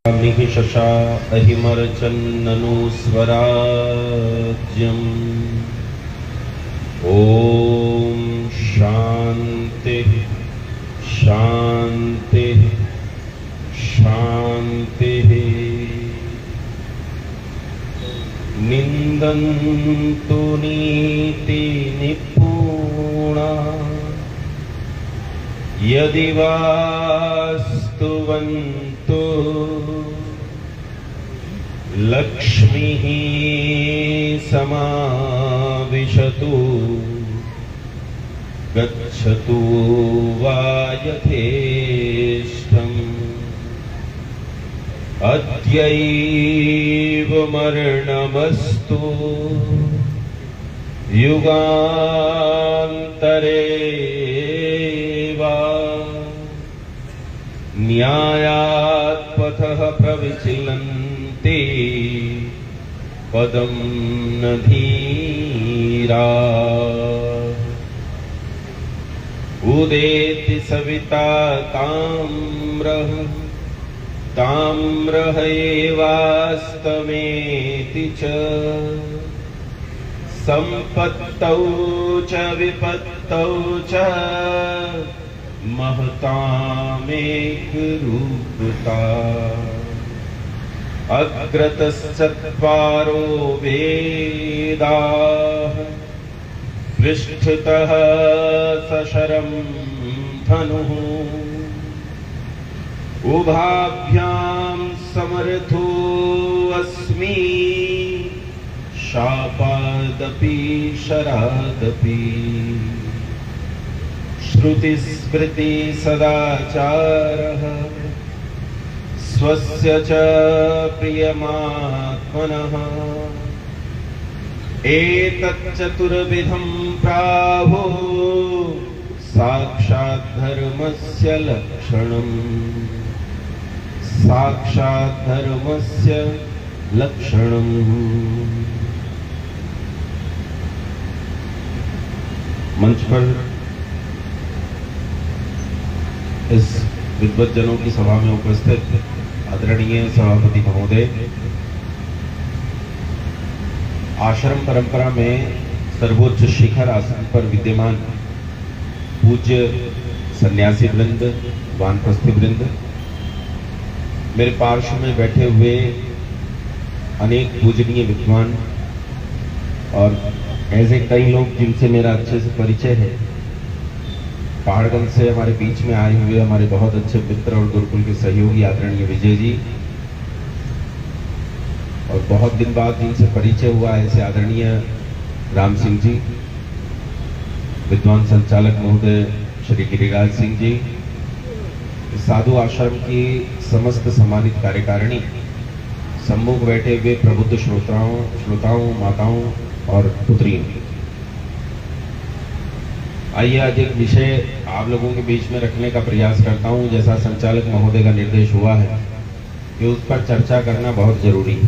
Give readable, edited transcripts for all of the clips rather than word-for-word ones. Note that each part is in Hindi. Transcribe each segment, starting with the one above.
शशा अहिमर्चन्ननु स्वराज्यम्। ओम शांति शांति शांति। निंदन्तु नीति निपुणा यदि वास्तुवन्तु लक्ष्मीः समाविशतु गच्छतु वा यथेष्टम्। अद्यैव मरणमस्तु युगान्तरे वा। न्यायात् पथः प्रविचलन्ति पदं न धीरा। उदेति सविता ताम्रः ताम्रः एवास्तमेति च। संपत्तौ च विपत्तौ च महतामेकरूपता। अग्रतश्चत्वारो वेदाः पृष्ठतः सशरं धनुः। उभाभ्यां समर्थो अस्मि शापादपि शरादपि। श्रुतिस्मृति सदाचारः स्वस्य च प्रियमात्मनः। एतच्चतुर्विधं प्राहो साक्षात् धर्मस्य लक्षणम्। साक्षात् धर्मस्य लक्षणम्। मंच पर इस विद्वज्जनों की सभा में उपस्थित आदरणीय सभापति महोदय, आश्रम परंपरा में सर्वोच्च शिखर आसन पर विद्यमान पूज्य सन्यासी वृंद, वानप्रस्थी वृंद, मेरे पार्श्व में बैठे हुए अनेक पूजनीय विद्वान और ऐसे कई लोग जिनसे मेरा अच्छे से परिचय है। पहाड़गंज से हमारे बीच में आए हुए हमारे बहुत अच्छे मित्र और गुरुकुल के सहयोगी आदरणीय विजय जी, और बहुत दिन बाद जिनसे परिचय हुआ ऐसे आदरणीय राम सिंह जी, विद्वान संचालक महोदय श्री गिरिराज सिंह जी, साधु आश्रम की समस्त सम्मानित कार्यकारिणी, सम्मुख बैठे हुए प्रबुद्ध श्रोताओं, माताओं और पुत्रियों। आइए आज एक विषय आप लोगों के बीच में रखने का प्रयास करता हूं। जैसा संचालक महोदय का निर्देश हुआ है कि उस पर चर्चा करना बहुत जरूरी है।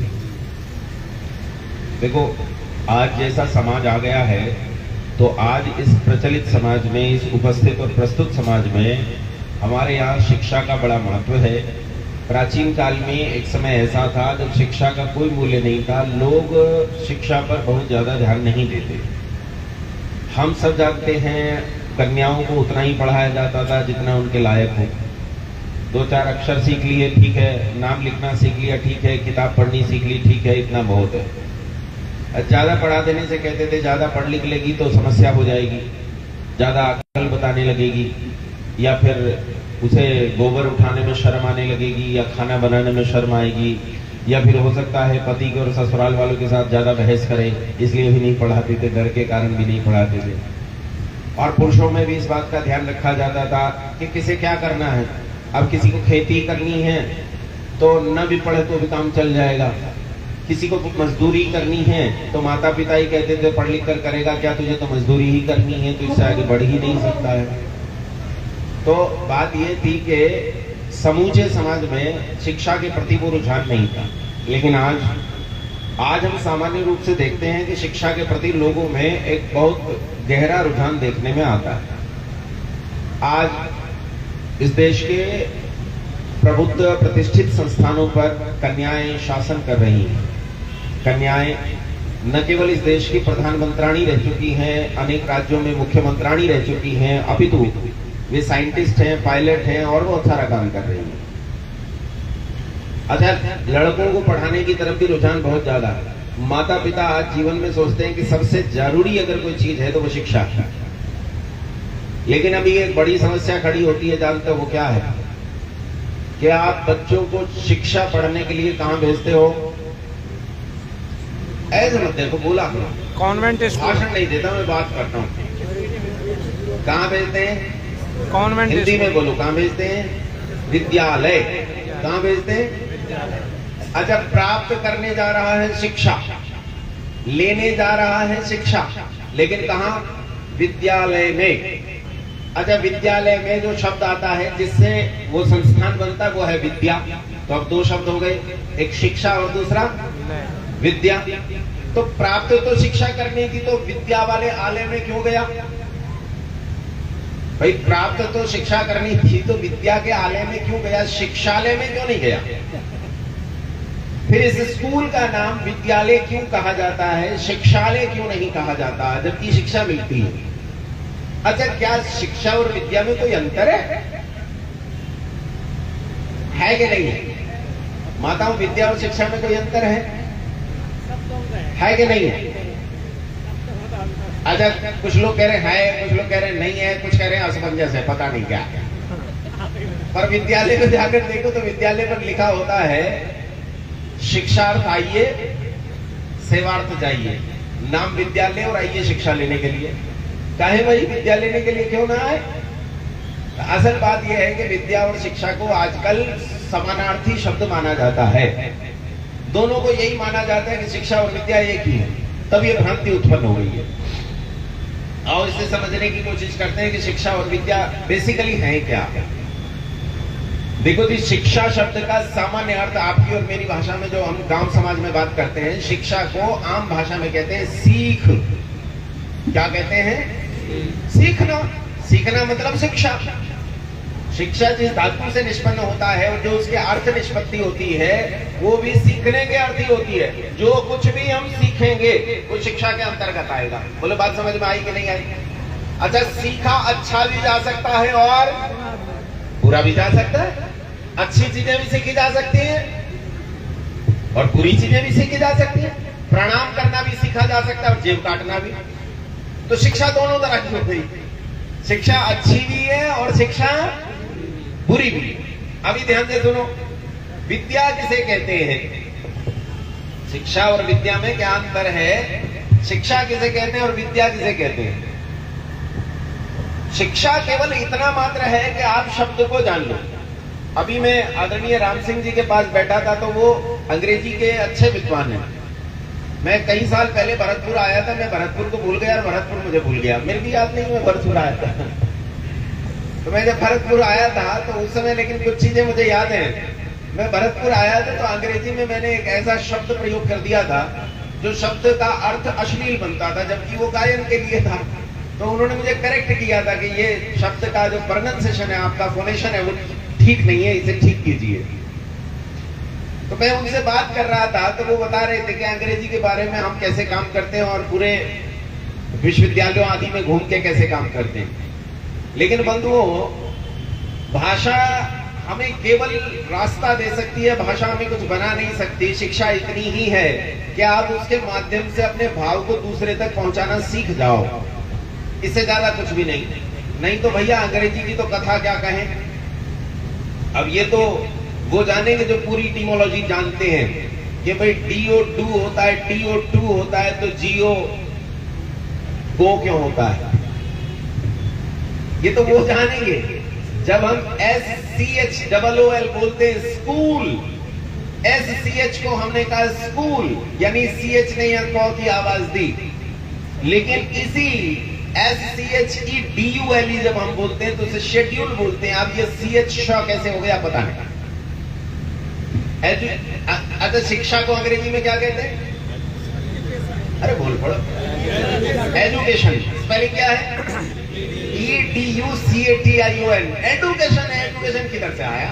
देखो, आज जैसा समाज आ गया है, तो आज इस प्रचलित समाज में, इस उपस्थित और प्रस्तुत समाज में हमारे यहाँ शिक्षा का बड़ा महत्व है। प्राचीन काल में एक समय ऐसा था जब शिक्षा का कोई मूल्य नहीं था, लोग शिक्षा पर बहुत ज्यादा ध्यान नहीं देते। हम सब जानते हैं कन्याओं को उतना ही पढ़ाया जाता था जितना उनके लायक हो। 2-4 अक्षर सीख लिए ठीक है, नाम लिखना सीख लिया ठीक है, किताब पढ़नी सीख ली ठीक है, इतना बहुत है। ज्यादा पढ़ा देने से कहते थे ज्यादा पढ़ लिख लेगी तो समस्या हो जाएगी, ज्यादा अकल बताने लगेगी, या फिर उसे गोबर उठाने में शर्म आने लगेगी, या खाना बनाने में शर्म आएगी, या फिर हो सकता है पति के और ससुराल वालों के साथ ज्यादा बहस करे, इसलिए भी नहीं पढ़ाते थे, डर के कारण भी नहीं पढ़ाते थे। और पुरुषों में भी इस बात का ध्यान रखा जाता था कि किसे क्या करना है। अब किसी को खेती करनी है तो न भी पढ़े तो भी काम चल जाएगा, किसी को मजदूरी करनी है तो माता पिता ही कहते थे पढ़ लिख कर करेगा क्या, तुझे तो मजदूरी ही करनी है, तो इससे आगे बढ़ ही नहीं सकता है। तो बात ये थी कि समूचे समाज में शिक्षा के प्रति वो रुझान नहीं था। लेकिन आज हम सामान्य रूप से देखते हैं कि शिक्षा के प्रति लोगों में एक बहुत गहरा रुझान देखने में आता है। आज इस देश के प्रबुद्ध प्रतिष्ठित संस्थानों पर कन्याएं शासन कर रही हैं। कन्याएं न केवल इस देश की प्रधानमंत्राणी रह चुकी हैं, अनेक राज्यों में मुख्यमंत्राणी रह चुकी हैं, अपितु वे साइंटिस्ट हैं, पायलट हैं और बहुत सारा काम कर रही हैं। अच्छा, लड़कों को पढ़ाने की तरफ भी रुझान बहुत ज्यादा है। माता पिता आज जीवन में सोचते हैं कि सबसे जरूरी अगर कोई चीज है तो वो शिक्षा है। लेकिन अभी एक बड़ी समस्या खड़ी होती है, जानते हो वो क्या है? कि आप बच्चों को शिक्षा पढ़ने के लिए कहां भेजते हो? ऐसे मत देखो, बोला कॉन्वेंट स्कूल। भाषण नहीं देता, मैं बात करता हूं। कहां भेजते हैं? कॉन्वेंट। हिंदी में बोलो, कहां भेजते हैं? विद्यालय। कहां भेजते हैं? अच्छा, प्राप्त करने जा रहा है शिक्षा, लेने जा रहा है शिक्षा, लेकिन कहां? विद्यालय में। अच्छा, विद्यालय में जो शब्द आता है जिससे वो संस्थान बनता है वो है विद्या। तो अब दो शब्द हो गए, एक शिक्षा और दूसरा विद्या। तो प्राप्त तो शिक्षा करनी थी, तो विद्या वाले आलय में क्यों गया? भाई प्राप्त तो शिक्षा करनी थी तो विद्या के आलय में क्यों गया? शिक्षालय में क्यों नहीं गया? फिर इस स्कूल का नाम विद्यालय क्यों कहा जाता है, शिक्षालय क्यों नहीं कहा जाता, जबकि शिक्षा मिलती है? अच्छा, क्या शिक्षा और विद्या में कोई अंतर है कि नहीं है? माताओं, विद्या और शिक्षा में कोई अंतर है कि नहीं है? अच्छा, कुछ लोग कह रहे हैं, कुछ लोग कह रहे नहीं है, कुछ कह रहे हैं असमंजस है, पता नहीं क्या। पर विद्यालय में जाकर देखो तो विद्यालय पर लिखा होता है शिक्षार्थ आइए, सेवार्थ जाइए। नाम विद्यालय और आइए शिक्षा लेने के लिए। काहे भाई विद्या लेने के लिए क्यों ना आए? असल बात यह है कि विद्या और शिक्षा को आजकल समानार्थी शब्द माना जाता है। दोनों को यही माना जाता है कि शिक्षा और विद्या एक ही है। तब ये भ्रांति उत्पन्न हो गई है। और इसे समझने की कोशिश करते हैं कि शिक्षा और विद्या बेसिकली है क्या। देखो जी, शिक्षा शब्द का सामान्य अर्थ आपकी और मेरी भाषा में, जो हम गांव समाज में बात करते हैं, शिक्षा को आम भाषा में कहते हैं सीख। क्या कहते हैं? सीखना। सीखना मतलब शिक्षा। शिक्षा जिस धातु से निष्पन्न होता है और जो उसके अर्थ निष्पत्ति होती है वो भी सीखने के अर्थ ही होती है। जो कुछ भी हम सीखेंगे वो शिक्षा के अंतर्गत आएगा। बोलो, बात समझ में आई कि नहीं आई? अच्छा, सीखा अच्छा भी जा सकता है और बुरा भी जा सकता है। अच्छी चीजें भी सीखी जा सकती हैं और बुरी चीजें भी सीखी जा सकती हैं। प्रणाम करना भी सीखा जा सकता है और जेब काटना भी। तो शिक्षा दोनों तरह की होती है। शिक्षा अच्छी भी है और शिक्षा बुरी भी। अभी ध्यान से सुनो, विद्या किसे कहते हैं? शिक्षा और विद्या में क्या अंतर है? शिक्षा किसे कहते हैं और विद्या किसे कहते हैं? शिक्षा केवल इतना मात्र है कि आप शब्द को जान लो। अभी मैं आदरणीय राम सिंह जी के पास बैठा था तो वो अंग्रेजी के अच्छे विद्वान हैं। मैं कई साल पहले भरतपुर आया था, मैं भरतपुर को भूल गया और भरतपुर मुझे भूल गया। मेरे भी याद नहीं मैं भरतपुर आया था। तो मैं जब भरतपुर आया था तो उस समय, लेकिन कुछ चीजें मुझे याद है। मैं भरतपुर आया था तो अंग्रेजी में मैंने एक ऐसा शब्द प्रयोग कर दिया था जो शब्द का अर्थ अश्लील बनता था, जबकि वो गायन के लिए था। तो उन्होंने मुझे करेक्ट किया था कि ये शब्द का जो प्रोनंसिएशन है, आपका फोनेशन है, वो ठीक नहीं है, इसे ठीक कीजिए। तो मैं उनसे बात कर रहा था तो वो बता रहे थे कि अंग्रेजी के बारे में हम कैसे काम करते हैं और पूरे विश्वविद्यालयों आदि में घूम के कैसे काम करते हैं। लेकिन बंधुओं, भाषा हमें केवल रास्ता दे सकती है, भाषा हमें कुछ बना नहीं सकती। शिक्षा इतनी ही है कि आप उसके माध्यम से अपने भाव को दूसरे तक पहुंचाना सीख जाओ, इससे ज्यादा कुछ भी नहीं तो भैया अंग्रेजी की तो कथा क्या कहें। अब ये तो वो जानेंगे जो पूरी इटिमोलॉजी जानते हैं कि भाई DO2 होता है, TO2 होता है, तो GO गो क्यों होता है, ये तो वो जानेंगे। जब हम SCHOOL बोलते हैं स्कूल, SCH को हमने कहा स्कूल, यानी CH ने यहां क की आवाज दी। लेकिन इसी SCHEDULE जब हम बोलते हैं तो उसे शेड्यूल बोलते हैं। अब ये CH श कैसे हो गया पता नहीं। अच्छा, शिक्षा को अंग्रेजी में क्या कहते हैं? अरे बोल पड़ो। एजुकेशन स्पेलिंग क्या है? EDUCATION। एजुकेशन है। एजुकेशन किधर से आया?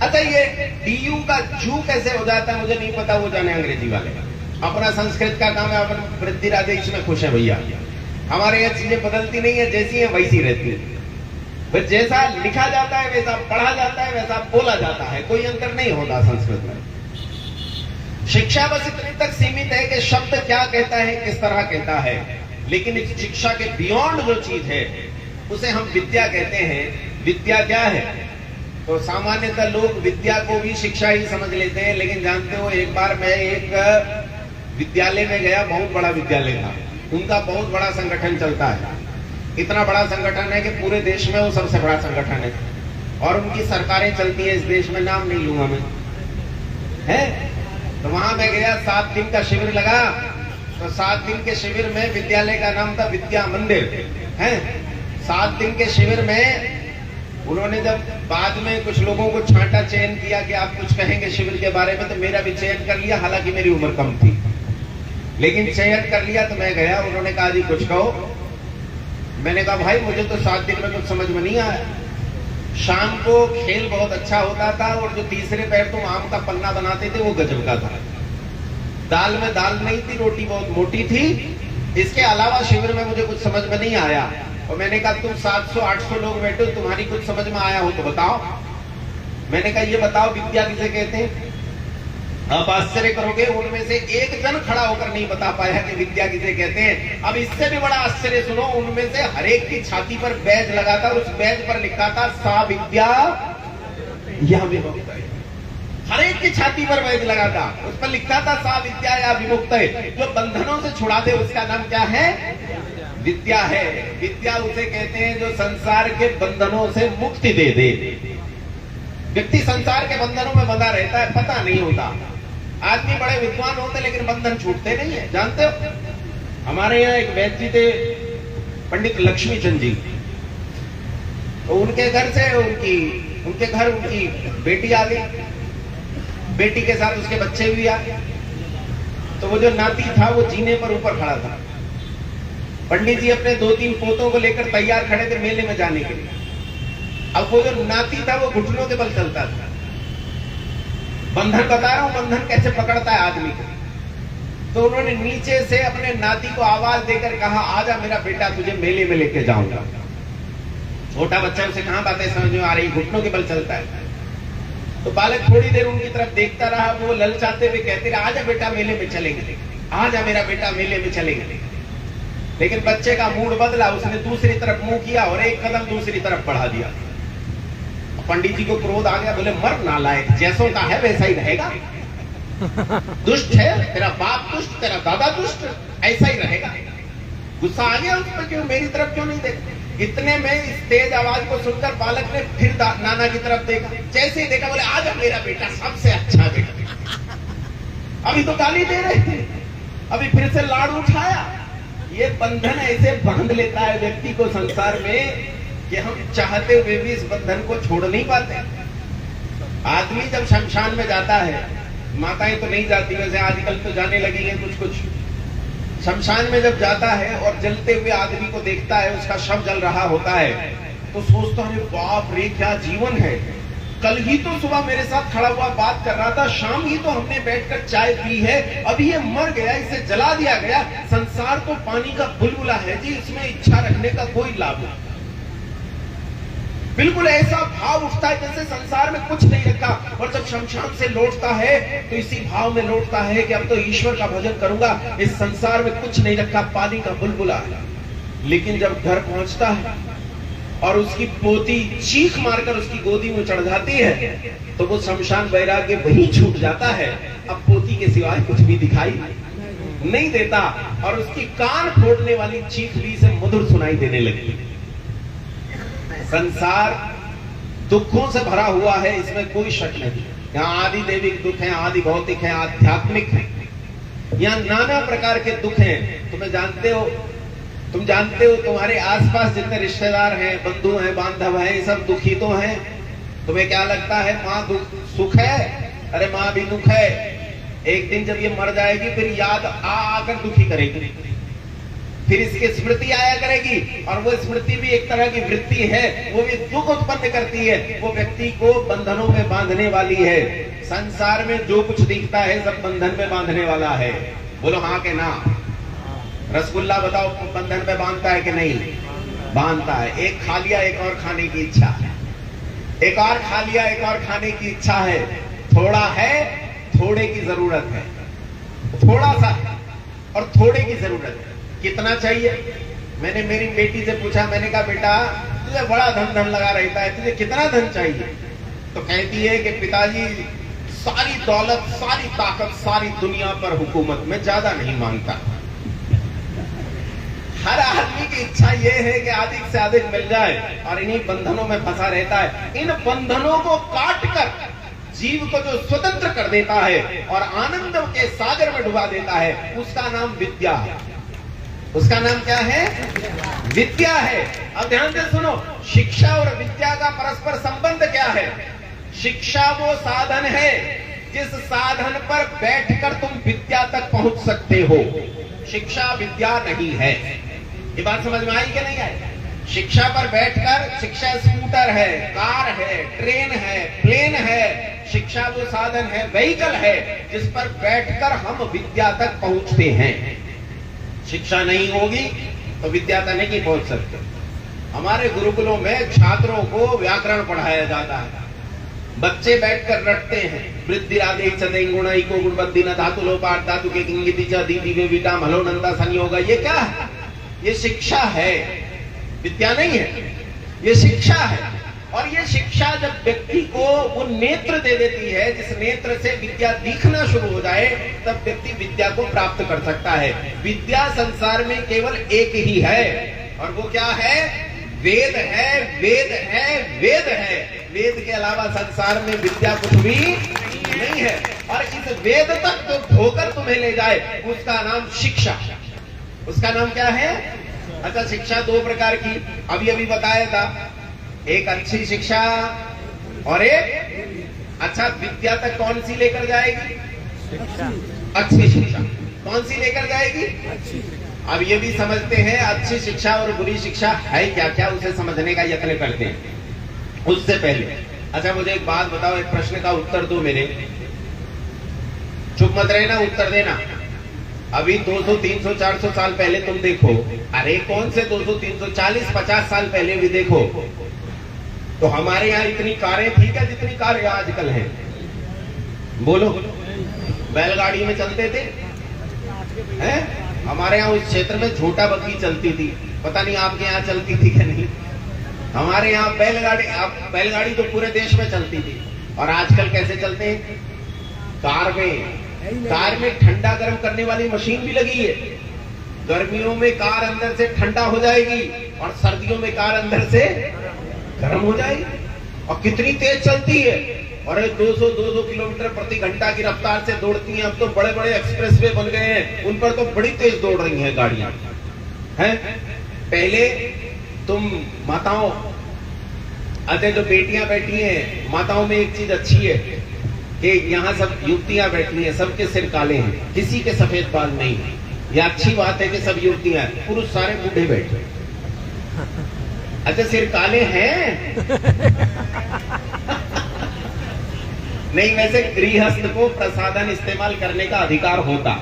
अच्छा, ये डीयू का जू कैसे हो जाता है मुझे नहीं पता, वो जाने अंग्रेजी वाले। अपना संस्कृत का काम है, अपन वृद्धि राधे इसमें खुश है भैया। हमारे यहाँ चीजें बदलती नहीं है, जैसी है वैसी रहती है। फिर जैसा लिखा जाता है वैसा पढ़ा जाता है, वैसा बोला जाता है, कोई अंतर नहीं होता संस्कृत में। शिक्षा बस इतने तक सीमित है कि शब्द क्या कहता है, किस तरह कहता है, लेकिन इस शिक्षा के बियॉन्ड जो चीज है उसे हम विद्या कहते हैं। विद्या क्या है? तो सामान्यतः लोग विद्या को भी शिक्षा ही समझ लेते हैं, लेकिन जानते हो, एक बार मैं एक विद्यालय में गया, बहुत बड़ा विद्यालय था, उनका बहुत बड़ा संगठन चलता है। इतना बड़ा संगठन है कि पूरे देश में वो सबसे बड़ा संगठन है, और उनकी सरकारें चलती है इस देश में, नाम नहीं लूंगा मैं, है। तो वहां मैं गया, 7 दिन का शिविर लगा। तो 7 दिन के शिविर में विद्यालय का नाम था विद्या मंदिर, है। 7 दिन के शिविर में उन्होंने जब बाद में कुछ लोगों को छांटा, चयन किया कि आप कुछ कहेंगे शिविर के बारे में, तो मेरा भी चयन कर लिया, हालांकि मेरी उम्र कम थी, लेकिन चयन कर लिया। तो मैं गया, उन्होंने कहा जी कुछ कहो। मैंने कहा भाई मुझे तो 7 दिन में कुछ समझ में नहीं आया। शाम को खेल बहुत अच्छा होता था, और जो तीसरे पैर तुम आम का पन्ना बनाते थे वो गजब का था। दाल में दाल नहीं थी, रोटी बहुत मोटी थी। इसके अलावा शिविर में मुझे कुछ समझ में नहीं आया। और मैंने कहा तुम 700-800 लोग बैठे हो, तुम्हारी कुछ समझ में आया हो तो बताओ। मैंने कहा ये बताओ विद्या किसे कहते हैं? आप आश्चर्य करोगे, उनमें से एक जन खड़ा होकर नहीं बता पाया कि विद्या किसे कहते हैं। अब इससे भी बड़ा आश्चर्य सुनो, उनमें से हर एक की छाती पर बैज लगा था, उस बैज पर लिखा था सा विद्या या विमुक्त। हर एक की छाती पर बैज लगा था, उस पर लिखा था सा विद्या या विमुक्त। जो बंधनों से छुड़ा दे उसका नाम क्या है? विद्या है। विद्या उसे कहते हैं जो संसार के बंधनों से मुक्ति दे दे। व्यक्ति संसार के बंधनों में बंधा रहता है, पता नहीं होता। आदमी बड़े विद्वान होते लेकिन बंधन छूटते नहीं है, जानते हो। हमारे यहाँ एक वैद्य जी थे, पंडित लक्ष्मीचंद जी। तो उनके घर से उनकी बेटी आ गई, बेटी के साथ उसके बच्चे भी आ गए। तो वो जो नाती था वो जीने पर ऊपर खड़ा था। पंडित जी अपने 2-3 पोतों को लेकर तैयार खड़े थे मेले में जाने के लिए। अब वो जो नाती था वो घुटनों के बल चलता था। बंधन बता रहा हूं, बंधन कैसे पकड़ता है आदमी को। तो उन्होंने नीचे से अपने नाती को आवाज देकर कहा, आजा मेरा बेटा, तुझे मेले में लेके जाऊंगा। छोटा बच्चा, उसे कहां बातें समझ में आ रही, घुटनों के बल चलता है। तो बालक थोड़ी देर उनकी तरफ देखता रहा, वो ललचाते हुए कहते रहे, आजा बेटा मेले में चलेंगे, आजा मेरा बेटा मेले में चलेंगे। लेकिन बच्चे का मूड बदला, उसने दूसरी तरफ मुंह किया और एक कदम दूसरी तरफ बढ़ा दिया। पंडित जी को क्रोध आ गया, बोले मर नालायक, जैसों का है वैसा ही रहेगा। दुष्ट है तेरा बाप, दुष्ट तेरा दादा दुष्ट, ऐसा ही रहेगा। गुस्सा आ गया उस पर, क्यों मेरी तरफ क्यों नहीं देखते। इतने में इस तेज आवाज को सुनकर बालक ने फिर नाना की तरफ देखा। जैसे ही देखा बोले आजा मेरा बेटा, सबसे अच्छा बेटा। अभी तो गाली दे रहे थे, अभी फिर से लाड़ उठाया। ये बंधन ऐसे बांध लेता है व्यक्ति को संसार में कि हम चाहते हुए भी इस बंधन को छोड़ नहीं पाते। आदमी जब शमशान में जाता है, माताएं तो नहीं जाती वैसे, आजकल तो जाने लगी है कुछ। शमशान में जब जाता है और जलते हुए आदमी को देखता है, उसका शव जल रहा होता है, तो सोचता है बाप रे क्या जीवन है। कल ही तो सुबह मेरे साथ खड़ा हुआ बात कर रहा था, शाम ही तो हमने बैठकर चाय पी है, अभी ये मर गया, इसे जला दिया गया। संसार तो पानी का बुलबुला है जी, इसमें इच्छा रखने का कोई लाभ नहीं। बिल्कुल ऐसा भाव उठता है जैसे संसार में कुछ नहीं रखा। और जब शमशान से लौटता है तो इसी भाव में लौटता है कि अब तो ईश्वर का भजन करूंगा, इस संसार में कुछ नहीं रखा, पानी का बुलबुला है। लेकिन जब घर पहुंचता है और उसकी पोती चीख मारकर उसकी गोदी में चढ़ जाती है, तो वो शमशान वैराग्य वहीं छूट जाता है। अब पोती के सिवाय कुछ भी दिखाई नहीं देता, और उसकी कान फोड़ने वाली चीख भी से मधुर सुनाई देने लगी। संसार दुखों से भरा हुआ है, इसमें कोई शक नहीं। यहाँ आदि दैविक दुख है, आदि भौतिक है, आध्यात्मिक है। यहाँ नाना प्रकार के दुख हैं। तुम जानते हो तुम्हारे आसपास जितने रिश्तेदार हैं, बंधु हैं, बांधव हैं, ये सब दुखी तो हैं। तुम्हें क्या लगता है माँ सुख है? अरे माँ भी दुख है। एक दिन जब ये मर जाएगी फिर याद आकर दुखी करेगी। फिर इसकी स्मृति आया करेगी, और वो स्मृति भी एक तरह की वृत्ति है, वो भी दुख उत्पन्न करती है, वो व्यक्ति को बंधनों में बांधने वाली है। संसार में जो कुछ दिखता है सब बंधन में बांधने वाला है। बोलो हाँ के ना? रसगुल्ला बताओ बंधन में बांधता है कि नहीं? बांधता है। एक खा लिया, एक और खाने की इच्छा है, एक और खा लिया, एक और खाने की इच्छा है। थोड़ा है, थोड़े की जरूरत है, थोड़ा सा और थोड़े की जरूरत है। कितना चाहिए? मैंने मेरी बेटी से पूछा, मैंने कहा बेटा तुझे बड़ा धन लगा रहता है, तुझे कितना धन चाहिए? तो कहती है कि पिताजी सारी दौलत, सारी ताकत, सारी दुनिया पर हुकूमत, में ज्यादा नहीं मांगता। हर आदमी की इच्छा यह है कि अधिक से अधिक मिल जाए, और इन्हीं बंधनों में फंसा रहता है। इन बंधनों को काटकर जीव को जो स्वतंत्र कर देता है और आनंद के सागर में डुबा देता है, उसका नाम विद्या है। उसका नाम क्या है? विद्या है। अब ध्यान से सुनो, शिक्षा और विद्या का परस्पर संबंध क्या है? शिक्षा वो साधन है जिस साधन पर बैठकर तुम विद्या तक पहुंच सकते हो। शिक्षा विद्या नहीं है। ये बात समझ में आई कि नहीं आई? शिक्षा पर बैठकर, शिक्षा स्कूटर है, कार है, ट्रेन है, प्लेन है। शिक्षा वो साधन है, व्हीकल है जिस पर बैठकर हम विद्या तक पहुंचते हैं। शिक्षा नहीं होगी तो विद्या तक नहीं पहुंच सकते। हमारे गुरुकुलों में छात्रों को व्याकरण पढ़ाया जाता है, बच्चे बैठकर रटते हैं। वृद्धिराधे चतुर्गुण इको गुणबद्धि न धातु लोपार्थ धातु के किंगिति च दीदी वे विटा मलो नंदा संयोग। ये क्या है? ये शिक्षा है, विद्या नहीं है, ये शिक्षा है। और ये शिक्षा जब व्यक्ति को वो नेत्र दे देती है जिस नेत्र से विद्या दिखना शुरू हो जाए, तब व्यक्ति विद्या को प्राप्त कर सकता है। विद्या संसार में केवल एक ही है, और वो क्या है? वेद है, वेद है, वेद है। वेद के अलावा संसार में विद्या कुछ भी नहीं है। और इस वेद तक तो धोकर तुम्हें ले जाए, उसका नाम शिक्षा। उसका नाम क्या है? अच्छा, शिक्षा दो प्रकार की अभी बताया था, एक अच्छी शिक्षा और एक अच्छा। विद्या तक कौन सी लेकर जाएगी? अच्छी शिक्षा। कौन सी लेकर जाएगी? अच्छी। अब ये भी समझते हैं अच्छी शिक्षा और बुरी शिक्षा है क्या क्या, उसे समझने का यत्न करते हैं। उससे पहले अच्छा मुझे एक बात बताओ, एक प्रश्न का उत्तर दो मेरे। चुप मत रहना, उत्तर देना। अभी 200, 300, 400 साल पहले तुम देखो, अरे कौन से 200, 300, 40, 50 साल पहले भी देखो, तो हमारे यहाँ इतनी कारें थी क्या जितनी कारें आजकल हैं? बोलो, बैलगाड़ी में चलते थे हैं? हमारे यहाँ उस क्षेत्र में झोटा बग्गी चलती थी, पता नहीं आपके यहाँ चलती थी कि नहीं। हमारे यहाँ बैलगाड़ी तो पूरे देश में चलती थी। और आजकल कैसे चलते हैं? कार में ठंडा गर्म करने वाली मशीन भी लगी है। गर्मियों में कार अंदर से ठंडा हो जाएगी और सर्दियों में कार अंदर से गर्म हो जाएगी। और कितनी तेज चलती है, और 200 किलोमीटर प्रति घंटा की रफ्तार से दौड़ती हैं। अब तो बड़े बड़े एक्सप्रेसवे बन गए हैं, उन पर तो बड़ी तेज दौड़ रही हैं गाड़ियां हैं। पहले तुम माताओं, अच्छा जो बेटियां बैठी हैं, माताओं में एक चीज अच्छी है कि यहाँ सब युवतियां बैठी हैं, सबके सिर काले हैं, किसी के सफेद बाल नहीं है। यह अच्छी बात है कि सब युवतियां, पुरुष सारे बूढ़े बैठे। अच्छा सिर काले हैं? नहीं, वैसे गृहस्थ को प्रसाधन इस्तेमाल करने का अधिकार होता,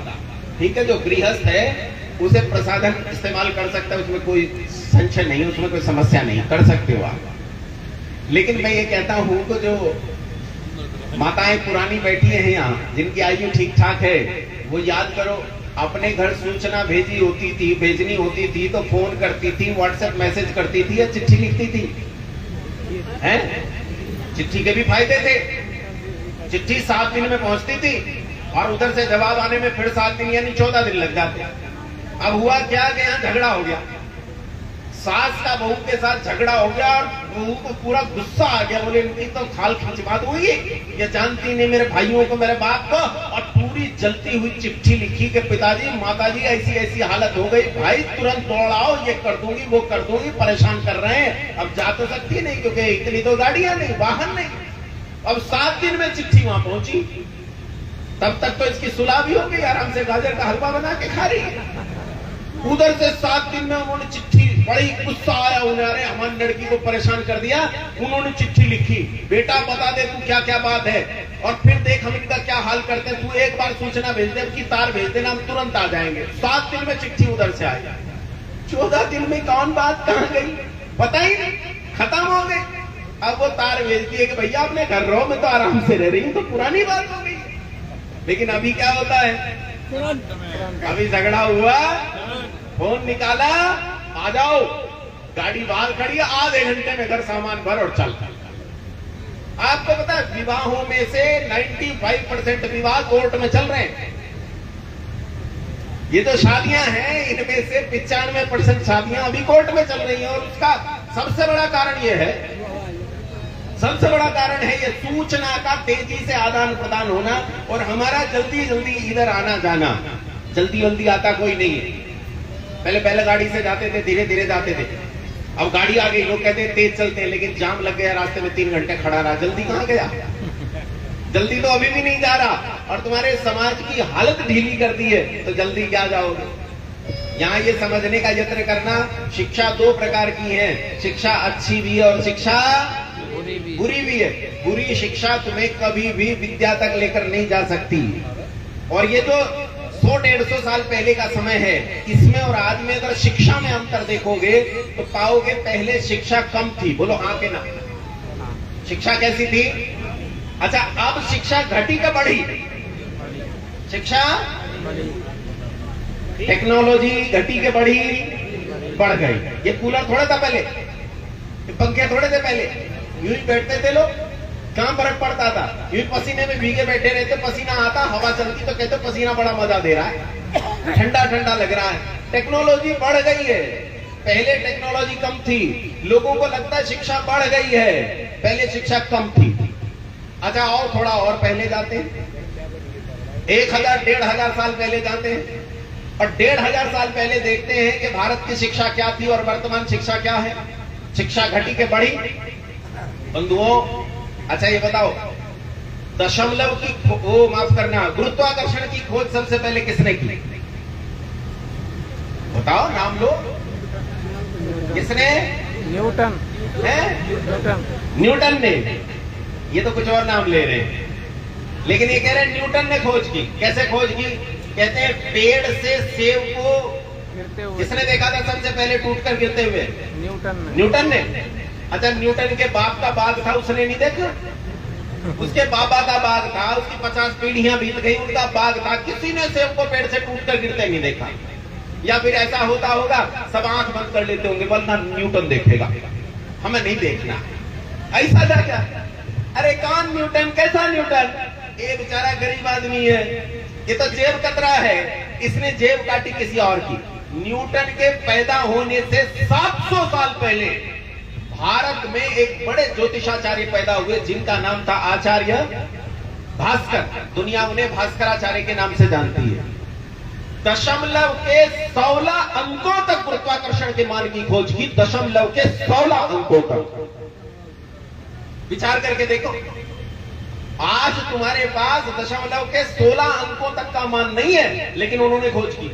ठीक है। जो गृहस्थ है उसे प्रसाधन इस्तेमाल कर सकता है, उसमें कोई संशय नहीं, उसमें कोई समस्या नहीं, कर सकते हो आप। लेकिन मैं ये कहता हूं कि जो माताएं पुरानी बैठी हैं यहाँ, जिनकी आयु ठीक ठाक है, वो याद करो अपने घर सूचना भेजनी होती थी तो फोन करती थी, व्हाट्सएप मैसेज करती थी या चिट्ठी लिखती थी, हैं? चिट्ठी के भी फायदे थे। चिट्ठी 7 दिन में पहुंचती थी और उधर से जवाब आने में फिर 7 दिन यानी 14 दिन लग जाते। अब हुआ क्या कि यहाँ झगड़ा हो गया, सास का बहू के साथ झगड़ा हो गया और बहू को पूरा गुस्सा आ गया। बोले इनकी तो खाल खिंचवात हुई, ये जानती नहीं मेरे भाइयों को, मेरे बाप को। और पूरी जलती हुई चिट्ठी लिखी कि पिताजी माताजी ऐसी ऐसी हालत हो गई, भाई तुरंत दौड़ आओ, ये कर दूंगी वो कर दूंगी, परेशान कर रहे हैं। अब जा तो सकती नहीं क्योंकि इतनी तो गाड़ियां नहीं, वाहन नहीं। अब 7 दिन में चिट्ठी वहां पहुंची, तब तक तो इसकी सुलह भी हो गई, आराम से गाजर का हलवा बना के खा रही है। उधर से 7 दिन में उन्होंने चिट्ठी, बड़ी गुस्सा आया उन्हें, अरे हमारी लड़की को परेशान कर दिया। उन्होंने चिट्ठी लिखी, बेटा बता दे तू क्या क्या बात है, और फिर देख हम इनका क्या हाल करते हैं, तू एक बार सूचना भेज दे, की तार भेज देना, हम तुरंत आ जाएंगे। 7 दिन में चिट्ठी उधर से आई। 14 दिन में कौन बात कहां गई पता ही नहीं, खत्म हो गई। अब वो तार भेजती है कि भैया अपने घर रहो, मैं तो आराम से रह रही हूं, तो पुरानी बात हो गई। लेकिन अभी क्या होता है, अभी झगड़ा हुआ, फोन निकाला, आ जाओ, गाड़ी बाहर खड़ी है, आधे घंटे में घर सामान भर और चल। आपको पता है विवाहों में से 95% विवाह कोर्ट में चल रहे हैं। ये तो शादियां हैं, इनमें से 95% शादियां अभी कोर्ट में चल रही हैं। और उसका सबसे बड़ा कारण ये है, सबसे बड़ा कारण है ये सूचना का तेजी से आदान प्रदान होना, और हमारा जल्दी जल्दी इधर आना जाना। जल्दी जल्दी आता कोई नहीं है। पहले बैलगाड़ी से जाते थे, धीरे धीरे जाते थे, अब गाड़ी आ गई, लोग कहते हैं तेज चलते हैं, लेकिन जाम लग गया रास्ते में, 3 घंटे खड़ा रहा, जल्दी कहां गया? जल्दी तो अभी भी नहीं जा रहा। और तुम्हारे समाज की हालत ढीली कर दी है, तो जल्दी क्या जाओगे? यहाँ ये समझने का यत्न करना, शिक्षा 2 प्रकार की है, शिक्षा अच्छी भी है और शिक्षा बुरी भी है। बुरी शिक्षा तुम्हें कभी भी विद्या तक लेकर नहीं जा सकती। और ये जो 100-150 साल पहले का समय है, इसमें और आज में अगर शिक्षा में अंतर देखोगे तो पाओगे पहले शिक्षा कम थी। बोलो हाँ के ना? शिक्षा कैसी थी? अच्छा, अब शिक्षा घटी का बढ़ी? शिक्षा टेक्नोलॉजी घटी के बढ़ी? बढ़ गई। ये कूलर थोड़ा था पहले, ये पंखे थोड़े थे पहले, यूं ही बैठते थे लोग, कहां फर्क पड़ता था? यूं पसीने में भीगे बैठे रहते, पसीना आता, हवा चलती तो कहते पसीना बड़ा मजा दे रहा है, ठंडा ठंडा लग रहा है। टेक्नोलॉजी बढ़ गई है, पहले टेक्नोलॉजी कम थी। लोगों को लगता है शिक्षा बढ़ गई है, पहले शिक्षा कम थी। अच्छा, और थोड़ा और पहले जाते हैं, 1000-1500 साल पहले जाते हैं, और 1500 साल पहले देखते हैं कि भारत की शिक्षा क्या थी और वर्तमान शिक्षा क्या है। शिक्षा घटी के बढ़ी? बंधुओं, अच्छा ये बताओ, दशमलव की माफ करना, गुरुत्वाकर्षण की खोज सबसे पहले किसने की? बताओ, नाम लो। किसने? न्यूटन है? न्यूटन ने। ये तो कुछ और नाम ले रहे हैं, लेकिन ये कह रहे हैं न्यूटन ने खोज की। कैसे खोज की? कहते हैं पेड़ से सेब को गिरते हुए किसने देखा था सबसे पहले टूटकर गिरते हुए? न्यूटन ने। अच्छा, न्यूटन के बाप का बाग था, उसने नहीं देखा? उसके बाबा का बाग था, उसकी 50 पीढ़ियां बीत गई, उनका बाग था, किसी ने सेब को पेड़ से टूटकर गिरते नहीं देखा। या फिर ऐसा होता होगा, सब आंख बंद कर लेते होंगे, वरना न्यूटन देखेगा, हमें नहीं देखना। ऐसा था क्या? अरे कौन न्यूटन? कैसा न्यूटन? ये बेचारा गरीब आदमी है, ये तो जेब कतरा है, इसने जेब काटी किसी और की। न्यूटन के पैदा होने से 700 साल पहले भारत में एक बड़े ज्योतिषाचार्य पैदा हुए, जिनका नाम था आचार्य भास्कर। दुनिया उन्हें भास्कराचार्य के नाम से जानती है। दशमलव के 16 अंकों तक गुरुत्वाकर्षण के मान की खोज की, दशमलव के 16 अंकों तक। विचार करके देखो, आज तुम्हारे पास दशमलव के 16 अंकों तक का मान नहीं है, लेकिन उन्होंने खोज की।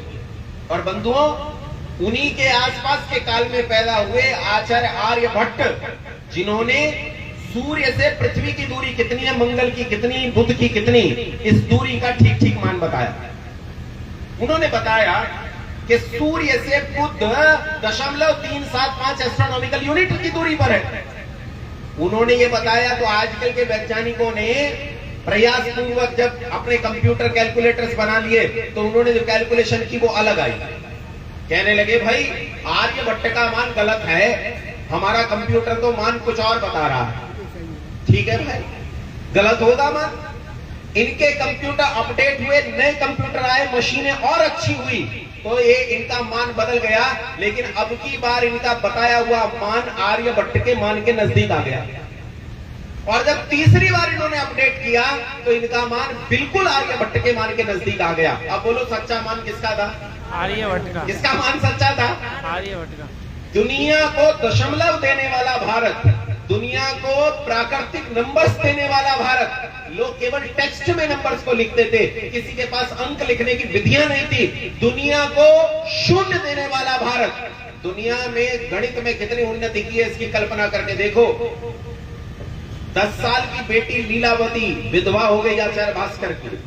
और बंधुओं, उन्हीं के आसपास के काल में पैदा हुए आचार्य आर्यभट्ट, जिन्होंने सूर्य से पृथ्वी की दूरी कितनी है, मंगल की कितनी, बुध की कितनी, इस दूरी का ठीक ठीक मान बताया। उन्होंने बताया कि सूर्य से बुध 0.375 एस्ट्रोनॉमिकल यूनिट की दूरी पर है। उन्होंने ये बताया तो आजकल के वैज्ञानिकों ने प्रयास पूर्वक जब अपने कंप्यूटर कैलकुलेटर्स बना लिए, तो उन्होंने जो कैलकुलेशन की वो अलग आई। कहने लगे भाई आर्यभट्ट का मान गलत है, हमारा कंप्यूटर तो मान कुछ और बता रहा है। ठीक है भाई, गलत होगा मान। इनके कंप्यूटर अपडेट हुए, नए कंप्यूटर आए, मशीनें और अच्छी हुई, तो ये इनका मान बदल गया। लेकिन अब की बार इनका बताया हुआ मान आर्यभट्ट के मान के नजदीक आ गया। और जब तीसरी बार इन्होंने अपडेट किया तो इनका मान बिल्कुल आर्यभट्ट के मान के नजदीक आ गया। अब बोलो सच्चा मान किसका था? आर्यभट्ट का। किसका मान सच्चा था? आर्यभट्ट का। दुनिया को दशमलव देने वाला भारत, दुनिया को प्राकृतिक नंबर्स देने वाला भारत। लोग केवल टेक्स्ट में नंबर्स को लिखते थे, किसी के पास अंक लिखने की विधियां नहीं थी। दुनिया को शून्य देने वाला भारत। दुनिया में गणित में कितनी उन्नति की है इसकी कल्पना करके देखो। 10 साल की बेटी लीलावती विधवा हो गई आचार्य भास्कर की,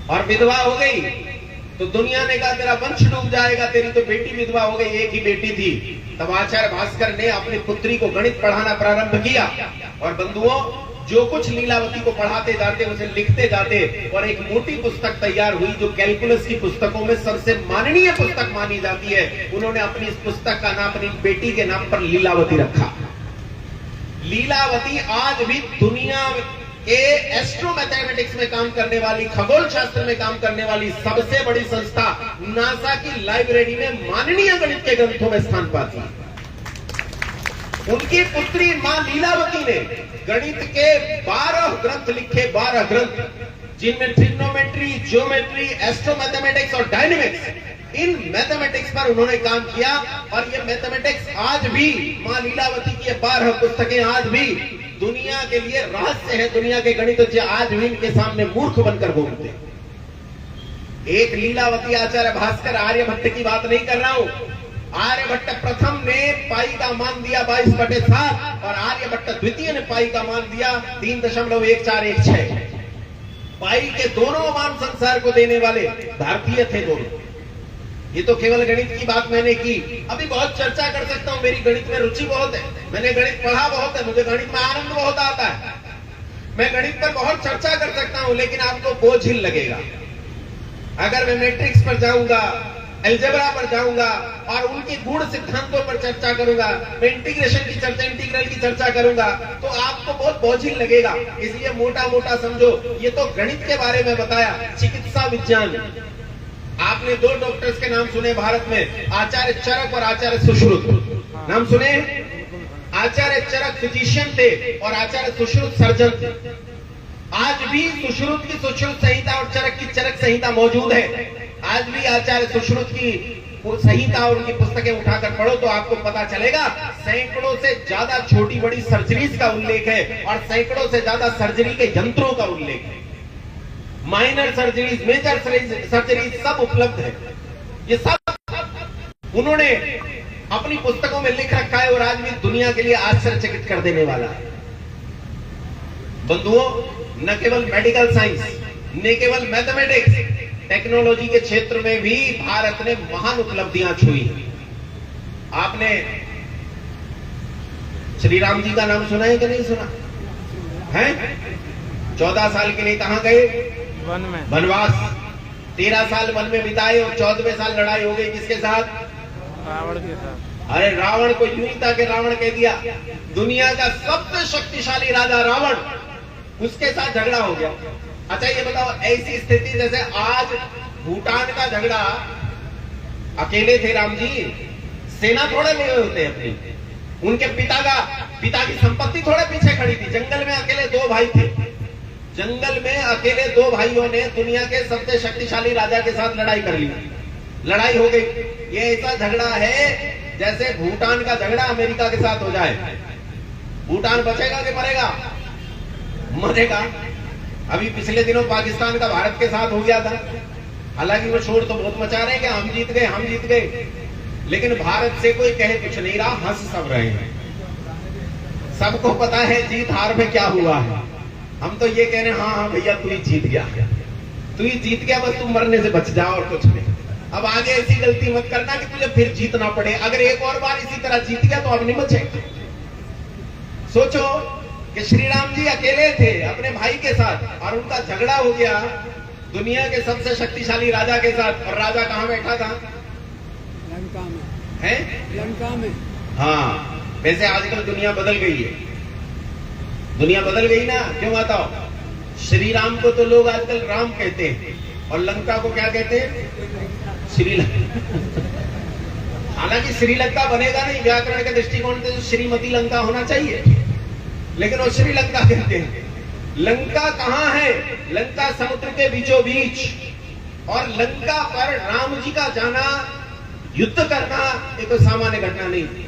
और विधवा हो गई तो दुनिया ने कहा तेरा वंश डूब जाएगा, तेरी तो बेटी विधवा हो गई, एक ही बेटी थी। तब आचार्य भास्कर ने अपनी पुत्री को गणित पढ़ाना प्रारंभ किया, और बंधुओं जो कुछ लीलावती को पढ़ाते जाते उसे लिखते जाते, और एक मोटी पुस्तक तैयार हुई जो कैलकुलस की पुस्तकों में सबसे माननीय पुस्तक मानी जाती है। उन्होंने अपनी इस पुस्तक का नाम अपनी बेटी के नाम पर लीलावती रखा। लीलावती आज भी दुनिया के एस्ट्रो मैथमेटिक्स में काम करने वाली, खगोल शास्त्र में काम करने वाली सबसे बड़ी संस्था नासा की लाइब्रेरी में माननीय गणित के ग्रंथों में स्थान पाती है। उनकी पुत्री मां लीलावती ने गणित के 12 ग्रंथ लिखे, 12 ग्रंथ, जिनमें ट्रिग्नोमेट्री, ज्योमेट्री, एस्ट्रो मैथमेटिक्स और डायनेमिक्स, इन मैथमेटिक्स पर उन्होंने काम किया। और ये मैथमेटिक्स आज भी, मां लीलावती की 12 पुस्तकें आज भी दुनिया के लिए रहस्य है। दुनिया के गणितज्ञ आज भी इनके सामने मूर्ख बनकर घूमते हैं। एक लीलावती आचार्य भास्कर आर्यभट्ट की बात नहीं कर रहा हूं। आर्यभट्ट प्रथम ने पाई का मान दिया 22/7 और आर्यभट्ट द्वितीय ने पाई का मान दिया 3.1416। पाई के दोनों मान संसार को देने वाले भारतीय थे दोनों। ये तो केवल गणित की बात मैंने की। अभी बहुत चर्चा कर सकता हूं, मेरी गणित में रुचि बहुत है, मैंने गणित पढ़ा बहुत है, मुझे गणित में आनंद बहुत आता है, मैं गणित पर बहुत चर्चा कर सकता हूं, लेकिन आपको बोझिल लगेगा। अगर मैं मैट्रिक्स पर जाऊंगा, अलजेब्रा पर जाऊंगा और उनके गुण सिद्धांतों पर चर्चा करूंगा, मैं इंटीग्रेशन की चर्चा, इंटीग्रल की चर्चा करूंगा, तो आपको बहुत बोझिल लगेगा। इसलिए मोटा मोटा समझो, ये तो गणित के बारे में बताया। चिकित्सा विज्ञान, आपने 2 डॉक्टर्स के नाम सुने भारत में, आचार्य चरक और आचार्य सुश्रुत। नाम सुने? आचार्य चरक फिजिशियन थे और आचार्य सुश्रुत सर्जन थे। आज भी सुश्रुत की सुश्रुत संहिता और चरक की चरक संहिता मौजूद है। आज भी आचार्य सुश्रुत की संहिता और उनकी पुस्तकें उठाकर पढ़ो तो आपको पता चलेगा सैकड़ों से ज्यादा छोटी बड़ी सर्जरीज का उल्लेख है और सैकड़ों से ज्यादा सर्जरी के यंत्रों का उल्लेख है। माइनर सर्जरीज, मेजर सर्जरीज सब उपलब्ध है। ये सब उन्होंने अपनी पुस्तकों में लिख रखा है और आज भी दुनिया के लिए आश्चर्यचकित कर देने वाला है। बंधुओं, न केवल मेडिकल साइंस, न केवल मैथमेटिक्स, टेक्नोलॉजी के क्षेत्र में भी भारत ने महान उपलब्धियां छुई। आपने श्री राम जी का नाम सुना है कि नहीं सुना है? 14 साल के लिए कहां गए? वन में, वनवास। 13 साल वन में बिताए और 14वें साल लड़ाई हो गई किसके साथ? रावण के साथ। अरे रावण को यूं ही था कि रावण कह दिया, दुनिया का सबसे शक्तिशाली राजा रावण, उसके साथ झगड़ा हो गया। अच्छा ये बताओ, ऐसी स्थिति जैसे आज भूटान का झगड़ा, अकेले थे राम जी, सेना थोड़े ले होते अपनी, उनके पिता की संपत्ति थोड़े पीछे खड़ी थी। जंगल में अकेले 2 भाई थे, जंगल में अकेले 2 भाइयों ने दुनिया के सबसे शक्तिशाली राजा के साथ लड़ाई कर ली। लड़ाई हो गई। ये ऐसा झगड़ा है जैसे भूटान का झगड़ा अमेरिका के साथ हो जाए। भूटान बचेगा कि मरेगा? मरेगा। अभी पिछले दिनों पाकिस्तान का भारत के साथ हो गया था। हालांकि वो शोर तो बहुत मचा रहे हैं कि हम जीत गए, हम जीत गए, लेकिन भारत से कोई कहे कुछ नहीं रहा, हंस सब रहे हैं। सबको पता है जीत हार में क्या हुआ है। हम तो ये कह रहे हैं हाँ हाँ भैया तू ही जीत गया, तू ही जीत गया, बस तुम मरने से बच जाओ और कुछ नहीं। अब आगे ऐसी गलती मत करना कि तुझे फिर जीतना पड़े। अगर एक और बार इसी तरह जीत गया तो अब नहीं बचेगा। सोचो कि श्री राम जी अकेले थे अपने भाई के साथ और उनका झगड़ा हो गया दुनिया के सबसे शक्तिशाली राजा के साथ। और राजा कहां बैठा था? लंका में। है? लंका में। हाँ, वैसे आजकल दुनिया बदल गई है। दुनिया बदल गई ना, क्यों बताओ? श्री राम को तो लोग आजकल राम कहते हैं और लंका को क्या कहते हैं? श्रीलंका। हालांकि श्रीलंका बनेगा नहीं, व्याकरण के दृष्टिकोण से श्रीमती लंका होना चाहिए, लेकिन वो श्रीलंका कहते हैं। लंका कहां है? लंका समुद्र के बीचों बीच। और लंका पर राम जी का जाना, युद्ध करना, ये कोई सामान्य घटना नहीं थी।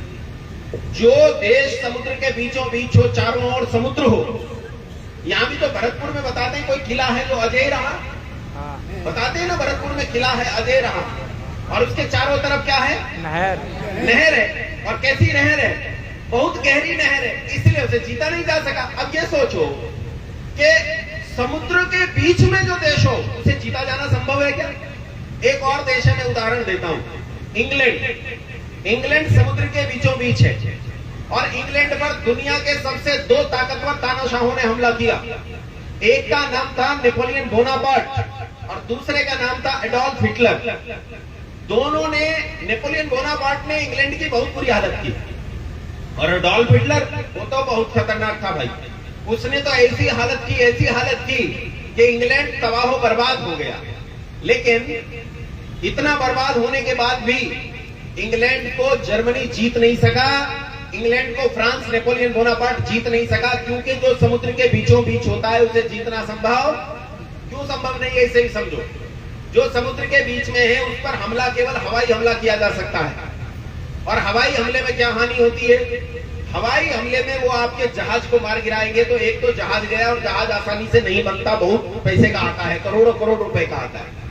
जो देश समुद्र के बीचों बीच हो, चारों ओर समुद्र हो, यहाँ भी तो भरतपुर में बताते हैं कोई किला है जो अजय रहा, हाँ बताते हैं ना भरतपुर में किला है अजय रहा, और उसके चारों तरफ क्या है? नहर नहर है। और कैसी नहर है? बहुत गहरी नहर है, इसलिए उसे जीता नहीं जा सका। अब ये सोचो कि समुद्र के बीच में जो देश हो उसे जीता जाना संभव है क्या? एक और देश है, मैं उदाहरण देता हूं, इंग्लैंड। इंग्लैंड समुद्र के बीचों बीच है और इंग्लैंड पर दुनिया के सबसे दो ताकतवर तानाशाहों ने हमला किया। एक का नाम था नेपोलियन बोनापार्ट और दूसरे का नाम था एडोल्फ हिटलर। दोनों ने, नेपोलियन बोनापार्ट ने इंग्लैंड की बहुत बुरी हालत की और एडोल्फ हिटलर वो तो बहुत खतरनाक था भाई। उसने तो ऐसी हालत की कि इंग्लैंड तबाह बर्बाद हो गया। लेकिन इतना बर्बाद होने के बाद भी इंग्लैंड को जर्मनी जीत नहीं सका, इंग्लैंड को फ्रांस नेपोलियन बोनापार्ट जीत नहीं सका, क्योंकि जो समुद्र के बीचों बीच होता है उसे जीतना संभव क्यों संभव नहीं है? इसे ही समझो। जो समुद्र के बीच में है उस पर हमला केवल हवाई हमला किया जा सकता है। और हवाई हमले में क्या हानि होती है? हवाई हमले में वो आपके जहाज को मार गिराएंगे, तो एक तो जहाज गया, और जहाज आसानी से नहीं बनता, बहुत पैसे का आता है, करोड़ों करोड़ रुपए का आता है।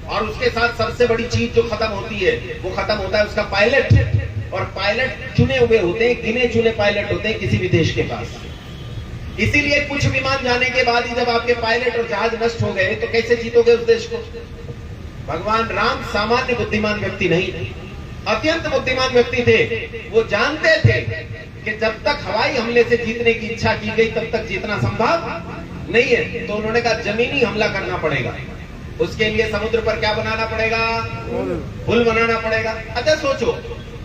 और उसके साथ सबसे बड़ी चीज जो खत्म होती है वो खत्म होता है उसका पायलट। और पायलट चुने हुए होते हैं, गिने चुने पायलट होते हैं किसी भी देश के पास। इसीलिए कुछ विमान जाने के बाद ही जब आपके पायलट और जहाज नष्ट हो गए तो कैसे जीतोगे उस देश को? भगवान राम सामान्य बुद्धिमान व्यक्ति नहीं, अत्यंत बुद्धिमान व्यक्ति थे। वो जानते थे कि जब तक हवाई हमले से जीतने की इच्छा की गई तब तक जीतना संभव नहीं है। तो उन्होंने कहा जमीनी हमला करना पड़ेगा। उसके लिए समुद्र पर क्या बनाना पड़ेगा? पुल बनाना पड़ेगा। अच्छा सोचो,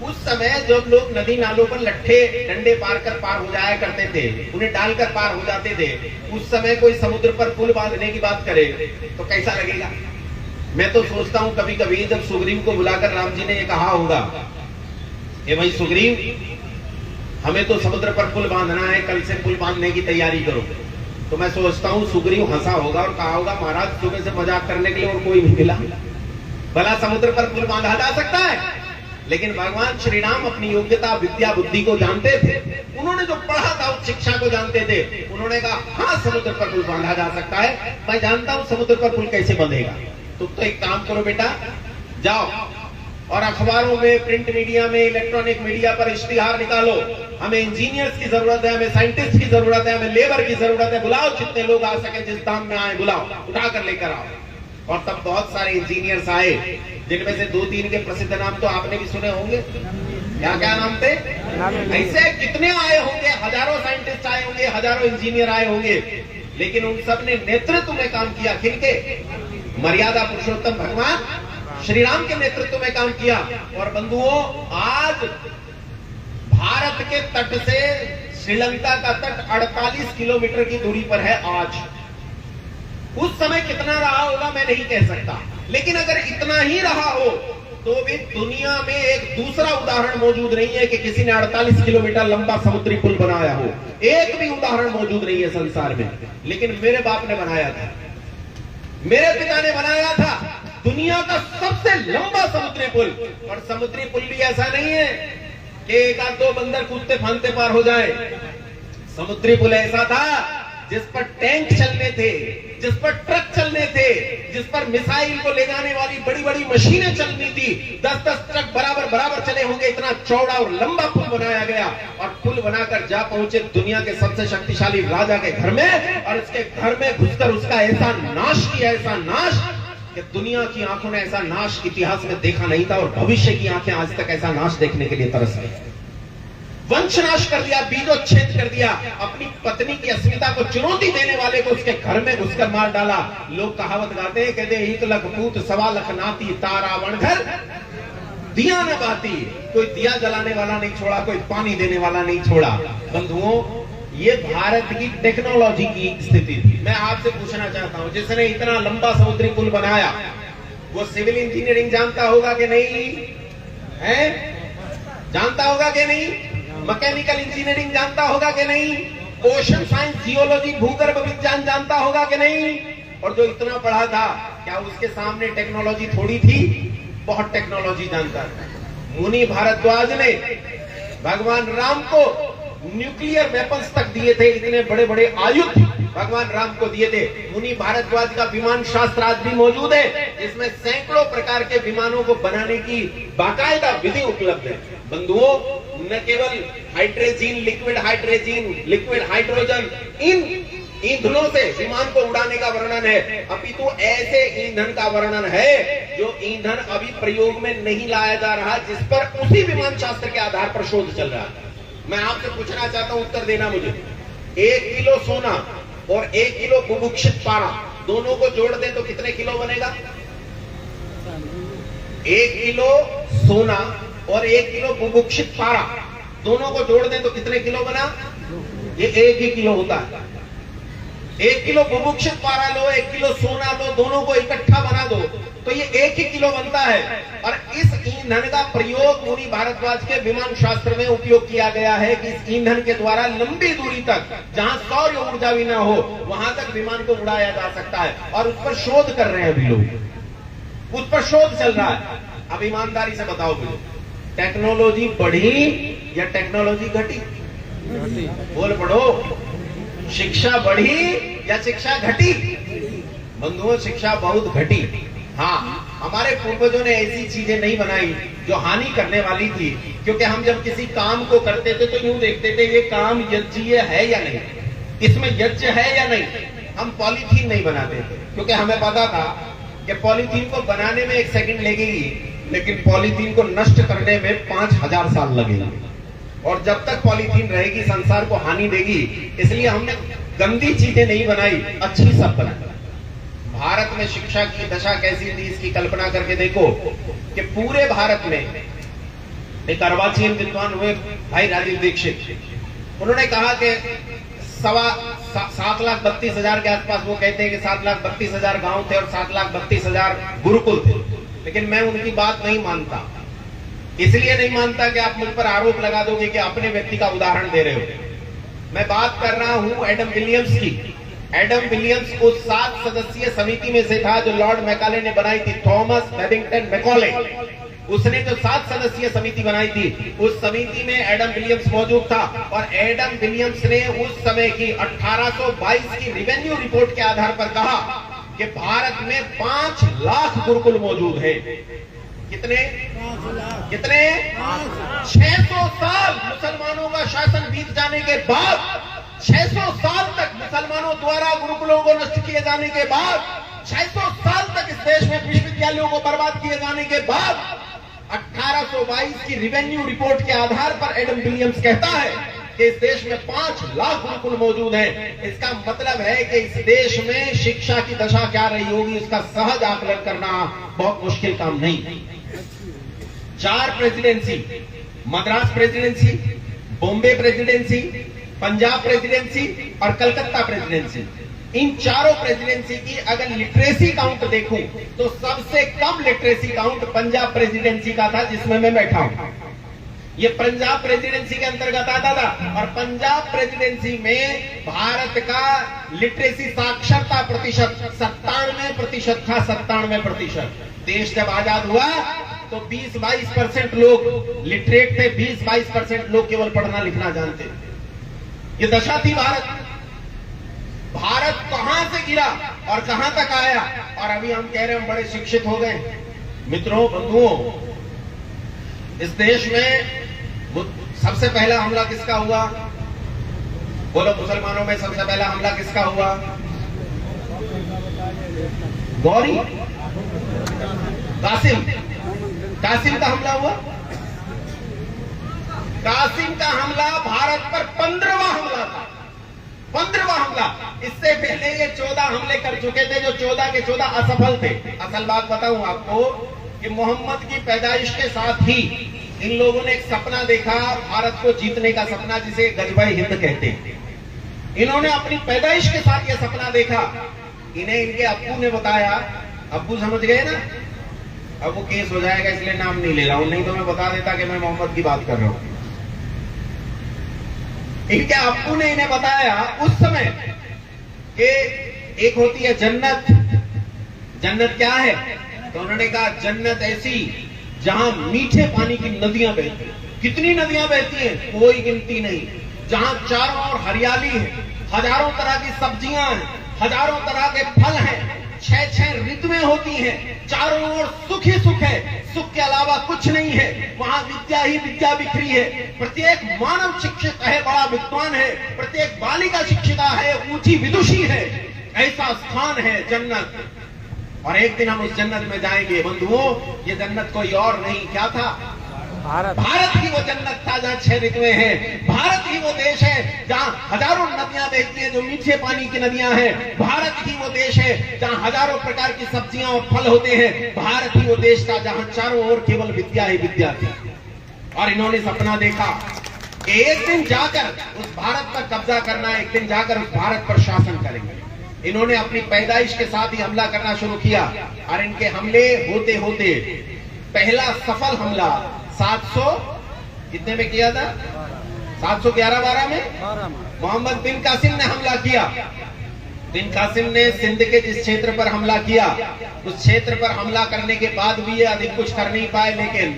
उस समय जब लोग नदी नालों पर लट्ठे डंडे पार हो जाया करते थे, उन्हें डालकर पार हो जाते थे, उस समय कोई समुद्र पर पुल बांधने की बात करे तो कैसा लगेगा? मैं तो सोचता हूं कभी कभी जब सुग्रीव को बुलाकर राम जी ने ये कहा होगा कि भाई सुग्रीव, हमें तो समुद्र पर पुल बांधना है, कल से पुल बांधने की तैयारी करो, तो मैं सोचता हूं सुग्रीव हंसा होगा और कहा होगा महाराज सुबह से मजाक करने के लिए और कोई नहीं मिला, भला समुद्र पर पुल बांधा जा सकता है? लेकिन भगवान श्री राम अपनी योग्यता विद्या बुद्धि को जानते थे। उन्होंने जो पढ़ा था उस शिक्षा को जानते थे। उन्होंने कहा हाँ समुद्र पर पुल बांधा जा सकता है, मैं जानता हूं समुद्र पर पुल कैसे बंधेगा। तुम तो एक काम करो बेटा, जाओ और अखबारों में, प्रिंट मीडिया में, इलेक्ट्रॉनिक मीडिया पर इश्तिहार निकालो, हमें इंजीनियर्स की जरूरत है, हमें साइंटिस्ट की जरूरत है, हमें लेबर की जरूरत है, बुलाओ जितने लोग आ सके, जिस दाम में आए बुलाओ, उठाकर लेकर आओ। और तब बहुत सारे इंजीनियर्स आए, जिनमें से 2-3 के प्रसिद्ध नाम तो आपने भी सुने होंगे। क्या क्या नाम थे? ऐसे कितने आए होंगे, हजारों साइंटिस्ट आए होंगे, हजारों इंजीनियर आए होंगे, लेकिन उन सब ने नेतृत्व में काम किया। किनके? मर्यादा पुरुषोत्तम भगवान श्री राम के नेतृत्व में काम किया। और बंधुओं, आज भारत के तट से श्रीलंका का तट 48 किलोमीटर की दूरी पर है आज। उस समय कितना रहा होगा मैं नहीं कह सकता, लेकिन अगर इतना ही रहा हो तो भी दुनिया में एक दूसरा उदाहरण मौजूद नहीं है कि किसी ने 48 किलोमीटर लंबा समुद्री पुल बनाया हो। एक भी उदाहरण मौजूद नहीं है संसार में। लेकिन मेरे बाप ने बनाया था, मेरे पिता ने बनाया था दुनिया का सबसे लंबा समुद्री पुल। और समुद्री पुल भी ऐसा नहीं है कि एक आध दो बंदर कूदते फांदते पार हो जाए। समुद्री पुल ऐसा था जिस पर टैंक चलने थे, जिस पर ट्रक चलने थे, जिस पर मिसाइल को ले जाने वाली बड़ी बड़ी मशीनें चलनी थी। 10-10 ट्रक बराबर चले होंगे, इतना चौड़ा और लंबा पुल बनाया गया। और पुल बनाकर जा पहुंचे दुनिया के सबसे शक्तिशाली राजा के घर में, और उसके घर में घुसकर उसका ऐसा नाश किया, ऐसा नाश कि दुनिया की आंखों ने ऐसा नाश इतिहास में देखा नहीं था, और भविष्य की आंखें आज तक ऐसा नाश देखने के लिए तरस रही। वंशनाश कर दिया, बीजोच्छेद कर दिया, अपनी पत्नी की अस्मिता को चुनौती देने वाले को उसके घर में घुसकर मार डाला। लोग कहावत गाते हैं, कहते 1 लाख पूत 1.25 लाख नाती, तारावण घर दिया न बाती। कोई दिया जलाने वाला नहीं छोड़ा, कोई पानी देने वाला नहीं छोड़ा। बंधुओं, ये भारत की टेक्नोलॉजी की स्थिति थी। मैं आपसे पूछना चाहता हूं, जिसने इतना लंबा समुद्री पुल बनाया वो सिविल इंजीनियरिंग जानता होगा कि नहीं है? जानता होगा कि नहीं? मैकेनिकल इंजीनियरिंग जानता होगा कि नहीं? ओशन साइंस, जियोलॉजी, भूगर्भ विज्ञान जानता होगा कि नहीं? और जो इतना पढ़ा था, क्या उसके सामने टेक्नोलॉजी थोड़ी थी? बहुत टेक्नोलॉजी जानता था। मुनि भारद्वाज ने भगवान राम को न्यूक्लियर वेपन्स तक दिए थे, इतने बड़े बड़े आयुध भगवान राम को दिए थे। मुनि भारद्वाज का विमान शास्त्र आज भी मौजूद है, जिसमें सैकड़ों प्रकार के विमानों को बनाने की बाकायदा विधि उपलब्ध है। बंधुओं, न केवल हाइड्रोजन, लिक्विड हाइड्रोजन, इन ईंधनों से विमान को उड़ाने का वर्णन है, अपितु ऐसे ईंधन का वर्णन है जो ईंधन अभी प्रयोग में नहीं लाया जा रहा, जिस पर उसी विमान शास्त्र के आधार पर शोध चल रहा है। मैं आपसे पूछना चाहता हूं, उत्तर देना मुझे। 1 किलो सोना और 1 किलो बुभुक्षित पारा, दोनों को जोड़ दें तो कितने किलो बनेगा? 1 किलो सोना और 1 किलो बुभुक्षित पारा, दोनों को जोड़ दें तो कितने किलो बना? ये 1 ही किलो होता है। 1 किलो बुभुक्षित पारा लो, 1 किलो सोना लो, दोनों को इकट्ठा बना दो तो ये 1 ही किलो बनता है। और इस ईंधन का प्रयोग मुनि भारद्वाज के विमान शास्त्र में उपयोग किया गया है कि इस ईंधन के द्वारा लंबी दूरी तक, जहां सौर ऊर्जा भी ना हो, वहां तक विमान को उड़ाया जा सकता है। और उस पर शोध कर रहे हैं अभी लोग, उस पर शोध चल रहा है। अब ईमानदारी से बताओ मुझे, टेक्नोलॉजी बढ़ी या टेक्नोलॉजी घटी? बोल पड़ो, शिक्षा बढ़ी या शिक्षा घटी? बंधुओं, शिक्षा बहुत घटी। हाँ, हमारे पूर्वजों ने ऐसी चीजें नहीं बनाई जो हानि करने वाली थी, क्योंकि हम जब किसी काम को करते थे तो यूं देखते थे ये काम यज्ञीय है या नहीं, इसमें यज्ञ है या नहीं। हम पॉलीथीन नहीं बनाते थे, क्योंकि हमें पता था कि पॉलीथीन को बनाने में 1 सेकंड लगेगी, लेकिन पॉलीथीन को नष्ट करने में 5000 साल लगेंगे। और जब तक पॉलीथीन रहेगी संसार को हानि देगी, इसलिए हमने गंदी चीजें नहीं बनाई, अच्छी सब बनाई। भारत में शिक्षा की दशा कैसी थी, इसकी कल्पना करके देखो कि पूरे भारत में एक अर्वाचीन विद्वान हुए भाई राजीव दीक्षित, उन्होंने कहा कि 7,32,000 के आसपास, वो कहते हैं कि 7,32,000 गांव थे और 7,32,000 गुरुकुल थे। लेकिन मैं उनकी बात नहीं मानता, इसलिए नहीं मानता कि आप मुझ पर आरोप लगा दोगे कि अपने व्यक्ति का उदाहरण दे रहे हो। मैं बात कर रहा हूं एडम विलियम्स की। एडम विलियम्स उस 7 सदस्यीय समिति में से था जो लॉर्ड मैकाले ने बनाई थी, थॉमस बेबिंगटन मैकॉले। उसने जो 7 सदस्यीय समिति बनाई थी, उस समिति में एडम विलियम्स मौजूद था। और एडम विलियम्स ने उस समय की 1822 की रेवेन्यू रिपोर्ट के आधार पर कहा कि भारत में 5 लाख गुरुकुल मौजूद है। कितने? 600 साल मुसलमानों का शासन बीत जाने के बाद, 600 साल तक मुसलमानों द्वारा गुरुकुलों को नष्ट किए जाने के बाद, 600 साल तक इस देश में विश्वविद्यालयों को बर्बाद किए जाने के बाद, 1822 की रेवेन्यू रिपोर्ट के आधार पर एडम विलियम्स कहता है कि इस देश में 5 लाख गुरुकुल मौजूद हैं। इसका मतलब है कि इस देश में शिक्षा की दशा क्या रही होगी, उसका सहज आकलन करना बहुत मुश्किल काम नहीं। 4 presidency, Madras presidency, Bombay presidency, Punjab presidency और कलकत्ता प्रेसिडेंसी, इन चारों प्रेसिडेंसी की अगर लिटरेसी काउंट देखूं तो सबसे कम लिटरेसी काउंट पंजाब प्रेसिडेंसी का था, जिसमें मैं बैठा हूं। ये पंजाब प्रेसिडेंसी के अंतर्गत आता था। और पंजाब प्रेसिडेंसी में भारत का लिटरेसी साक्षरता प्रतिशत 97% था। 97%। देश जब आजाद हुआ तो 20-22% लोग लिटरेट थे, 20-22% लोग केवल पढ़ना लिखना जानते। ये दशा थी भारत। भारत कहां से गिरा और कहां तक आया, और अभी हम कह रहे हैं हम बड़े शिक्षित हो गए। मित्रों, बंधुओं, इस देश में सबसे पहला हमला किसका हुआ? बोलो, मुसलमानों में सबसे पहला हमला किसका हुआ? गौरी कासिम का हमला हुआ। कासिम का हमला भारत पर 15वां हमला था। 15वां हमला। इससे पहले ये 14 हमले कर चुके थे, जो 14 के 14 असफल थे। असल बात बताऊं आपको कि मोहम्मद की पैदाइश के साथ ही इन लोगों ने एक सपना देखा, भारत को जीतने का सपना, जिसे गजबाई हिंद कहते हैं। इन्होंने अपनी पैदाइश के साथ यह सपना देखा। इन्हें इनके अब्बू ने बताया। अब्बू समझ गए ना? अब वो केस हो जाएगा, इसलिए नाम नहीं ले रहा हूं, नहीं तो मैं बता देता कि मैं मोहम्मद की बात कर रहा हूं। इनके अब्बू ने इन्हें बताया उस समय कि एक होती है जन्नत। जन्नत क्या है? तो उन्होंने कहा जन्नत ऐसी जहां मीठे पानी की नदियां बहती, कितनी नदियां बहती हैं कोई गिनती नहीं, जहां चारों ओर हरियाली है, हजारों तरह की सब्जियां हैं, हजारों तरह के फल हैं, 6 ऋतुएं होती हैं, चारों ओर सुख ही सुख है, सुख के अलावा कुछ नहीं है, वहां विद्या ही विद्या बिखरी है, प्रत्येक मानव शिक्षित है, बड़ा विद्वान है, प्रत्येक बालिका शिक्षिता है, ऊंची विदुषी है। ऐसा स्थान है जन्नत, और एक दिन हम उस जन्नत में जाएंगे बंधुओं। ये जन्नत कोई और नहीं, क्या था? भारत। भारत ही वो जन्नत था जहां 6 ऋतुएं हैं, भारत ही वो देश है जहां हजारों नदियां बहती हैं जो मीठे पानी की नदियां हैं, भारत ही वो देश है जहां हजारों प्रकार की सब्जियां और फल होते हैं, भारत ही वो देश था जहां चारों ओर केवल विद्या ही विद्या थी। और इन्होंने सपना देखा कि एक दिन जाकर उस भारत पर कब्जा करना, एक दिन जाकर उस भारत पर शासन करेंगे। इन्होंने अपनी पैदाइश के साथ ही हमला करना शुरू किया, और इनके हमले होते होते पहला सफल हमला 700 कितने में किया था? 711-12 में मोहम्मद बिन कासिम ने हमला किया। बिन कासिम ने सिंध के जिस क्षेत्र पर हमला किया, उस क्षेत्र पर हमला करने के बाद भी ये अधिक कुछ कर नहीं पाए, लेकिन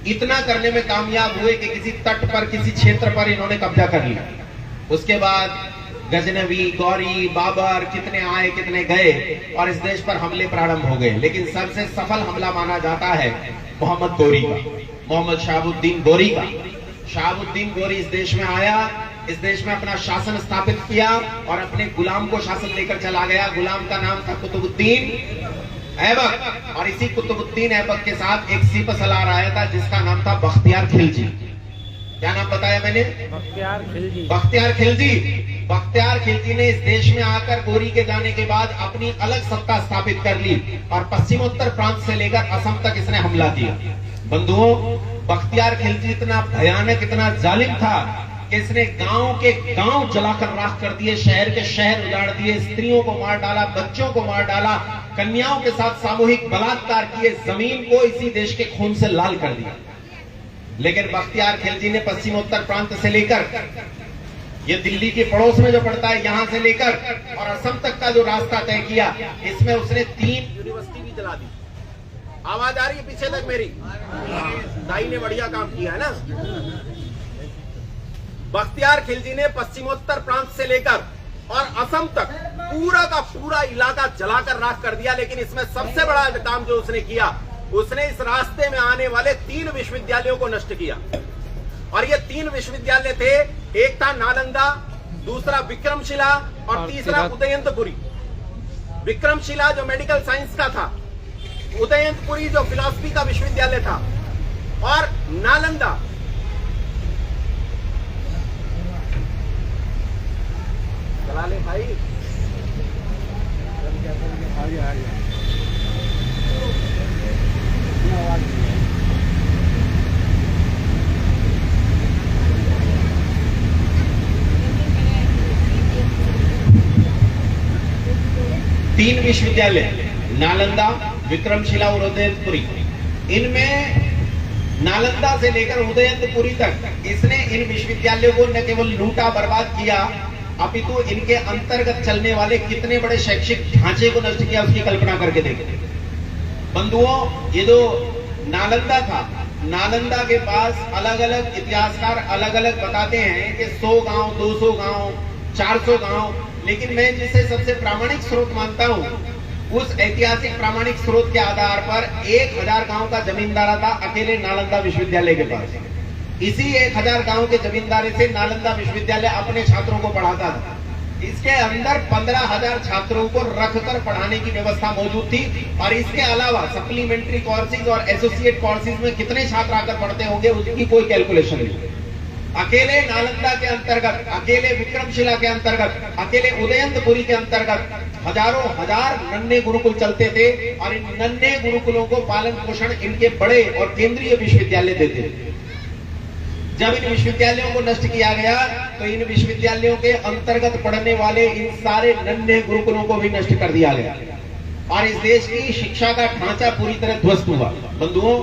इतना करने में कामयाब हुए कि किसी तट पर, किसी क्षेत्र पर इन्होंने कब्जा कर लिया। उसके बाद गजनवी, गौरी, बाबर कितने आए कितने गए, और इस देश पर हमले प्रारंभ हो गए। लेकिन सबसे सफल हमला माना जाता है मोहम्मद गोरी का, मोहम्मद शहाबुद्दीन गोरी का। शहाबुद्दीन गोरी इस देश में आया, इस देश में अपना शासन स्थापित किया और अपने गुलाम को शासन लेकर चला गया। गुलाम का नाम था कुतुबुद्दीन ऐबक, और इसी कुतुबुद्दीन ऐबक के साथ एक सिपह सलार आया था जिसका नाम था बख्तियार खिलजी। क्या नाम बताया मैंने? बख्तियार खिलजी। बख्तियार खिलजी। बख्तियार खिलजी ने इस देश में आकर गोरी के जाने के बाद अपनी अलग सत्ता स्थापित कर ली, और पश्चिमोत्तर प्रांत से लेकर असम तक इसने हमला किया। बंधुओं, बख्तियार खिलजी इतना भयानक, इतना जालिम था कि इसने गांव के गांव जलाकर राख कर दिए, शहर के शहर उजाड़ दिए, स्त्रियों को मार डाला, बच्चों को मार डाला, कन्याओं के साथ सामूहिक बलात्कार किए, जमीन को इसी देश के खून से लाल कर दिया। लेकिन बख्तियार खिलजी ने पश्चिमोत्तर प्रांत से लेकर, ये दिल्ली के पड़ोस में जो पड़ता है, यहां से लेकर और असम तक का जो रास्ता तय किया, इसमें उसने 3 यूनिवर्सिटी भी जला दी। आवाज आ रही है पीछे तक मेरी? दाई ने बढ़िया काम किया है ना। बख्तियार खिलजी ने पश्चिमोत्तर प्रांत से लेकर और असम तक पूरा का पूरा इलाका जलाकर राख कर दिया। लेकिन इसमें सबसे बड़ा काम जो उसने किया, उसने इस रास्ते में आने वाले 3 विश्वविद्यालयों को नष्ट किया। और ये 3 विश्वविद्यालय थे, एक था नालंदा, दूसरा विक्रमशिला और तीसरा उदयंतपुरी। विक्रमशिला जो मेडिकल साइंस का था, उदयंतपुरी जो फिलॉसफी का विश्वविद्यालय था, और नालंदा चला ले भाई। तीन विश्वविद्यालय, नालंदा, विक्रमशिला और उदयंतपुरी, इनमें नालंदा से लेकर उदयंतपुरी तक इसने इन विश्वविद्यालयों को न केवल लूटा, बर्बाद किया, अपितु इनके अंतर्गत चलने वाले कितने बड़े शैक्षिक ढांचे को नष्ट किया, उसकी कल्पना करके देखें। बंधुओं, ये जो नालंदा था, नालंदा के पास अलग अलग इतिहासकार अलग अलग बताते हैं कि 100 गांव, 200 गांव, 400 गांव, लेकिन मैं जिसे सबसे प्रामाणिक स्रोत मानता हूं, उस ऐतिहासिक प्रामाणिक स्रोत के आधार पर 1000 गांव का जमींदारा था अकेले नालंदा विश्वविद्यालय के पास। इसी 1000 गांव के जमींदारे से नालंदा विश्वविद्यालय अपने छात्रों को पढ़ाता था। इसके अंदर 15,000 छात्रों को रखकर पढ़ाने की व्यवस्था मौजूद थी, और इसके अलावा सप्लीमेंट्री कोर्सेज और एसोसिएट कोर्सेज में कितने छात्र आकर पढ़ते होंगे, उसकी कोई कैलकुलेशन नहीं। अकेले नालंदा के अंतर्गत, अकेले विक्रमशिला के अंतर्गत, अकेले उदयंतपुरी के अंतर्गत हजारों हजार नन्हे गुरुकुल चलते थे, और इन नन्हे गुरुकुलों को पालन पोषण इनके बड़े और केंद्रीय विश्वविद्यालय देते थे। जब इन विश्वविद्यालयों को नष्ट किया गया, तो इन विश्वविद्यालयों के अंतर्गत पढ़ने वाले इन सारे नन्हे गुरुकुलों को भी नष्ट कर दिया गया, और इस देश की शिक्षा का ढांचा पूरी तरह ध्वस्त हुआ। बंधुओं,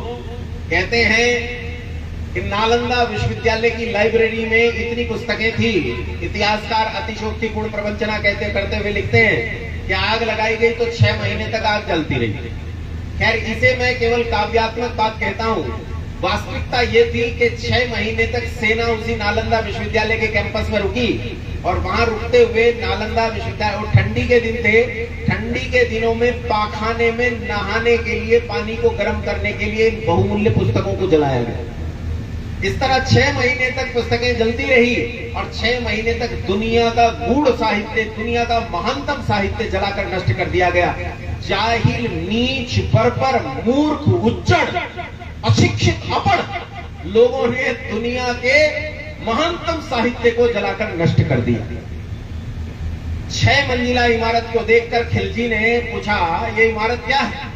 कहते हैं कि नालंदा विश्वविद्यालय की लाइब्रेरी में इतनी पुस्तकें थी, इतिहासकार अतिशोक्तिपूर्ण प्रवंचना कहते करते हुए लिखते हैं कि आग लगाई गई तो 6 महीने तक आग जलती रही। खैर, इसे मैं केवल काव्यात्मक बात कहता हूं, वास्तविकता ये थी कि 6 महीने तक सेना उसी नालंदा विश्वविद्यालय के कैंपस में रुकी और वहां रुकते हुए नालंदा विश्वविद्यालय, और ठंडी के दिन थे, ठंडी के दिनों में पाखाने में नहाने के लिए, पानी को गर्म करने के लिए इन बहुमूल्य पुस्तकों को जलाया गया। इस तरह 6 महीने तक पुस्तकें जलती रही और 6 महीने तक दुनिया का गूढ़ साहित्य, दुनिया का महानतम साहित्य जलाकर नष्ट कर दिया गया। जाहिल, नीच, बर्बर, मूर्ख, उच्चड़, अशिक्षित, अपढ़ लोगों ने दुनिया के महानतम साहित्य को जलाकर नष्ट कर दिया। 6 मंजिला इमारत को देखकर खिलजी ने पूछा, ये इमारत क्या है?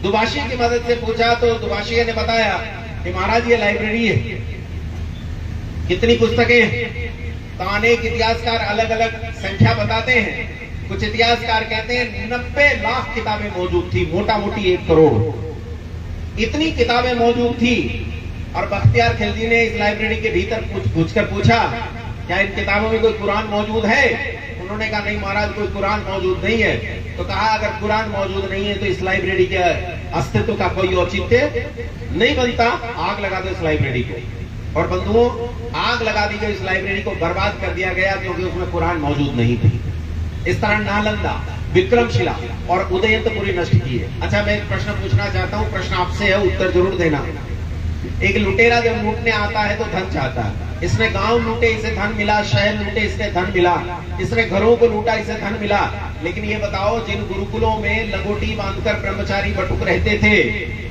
दुभाषी की मदद से पूछा तो दुभाषी ने बताया कि महाराज ये लाइब्रेरी है। कितनी पुस्तकें? तो अनेक इतिहासकार अलग अलग संख्या बताते हैं। कुछ इतिहासकार कहते हैं 90 लाख किताबें मौजूद थी, मोटा मोटी 1 करोड़ इतनी किताबें मौजूद थी। और बख्तियार खिलजी ने इस लाइब्रेरी के भीतर पूछकर पूछा, क्या इन किताबों में कोई कुरान मौजूद है? उन्होंने कहा नहीं महाराज, कोई कुरान मौजूद नहीं है। तो कहा अगर कुरान मौजूद नहीं है तो इस लाइब्रेरी के अस्तित्व का कोई औचित्य नहीं बनता, आग लगा दो इस लाइब्रेरी को। और बंधुओं, आग लगा दी गई, इस लाइब्रेरी को बर्बाद कर दिया गया क्योंकि उसमें कुरान मौजूद नहीं थी। इस तरह नालंदा, विक्रमशिला और उदयंतपुरी नष्ट की है। अच्छा, मैं एक प्रश्न पूछना चाहता हूँ, प्रश्न आपसे है, उत्तर जरूर देना। एक लुटेरा जब लूटने आता है तो धन चाहता है। इसने गांव लूटे, इसे धन मिला, शहर लूटे, इसने धन मिला, इसने घरों को लूटा, इसे धन मिला। लेकिन ये बताओ, जिन गुरुकुलों में लंगोटी बांधकर ब्रह्मचारी बटुक रहते थे,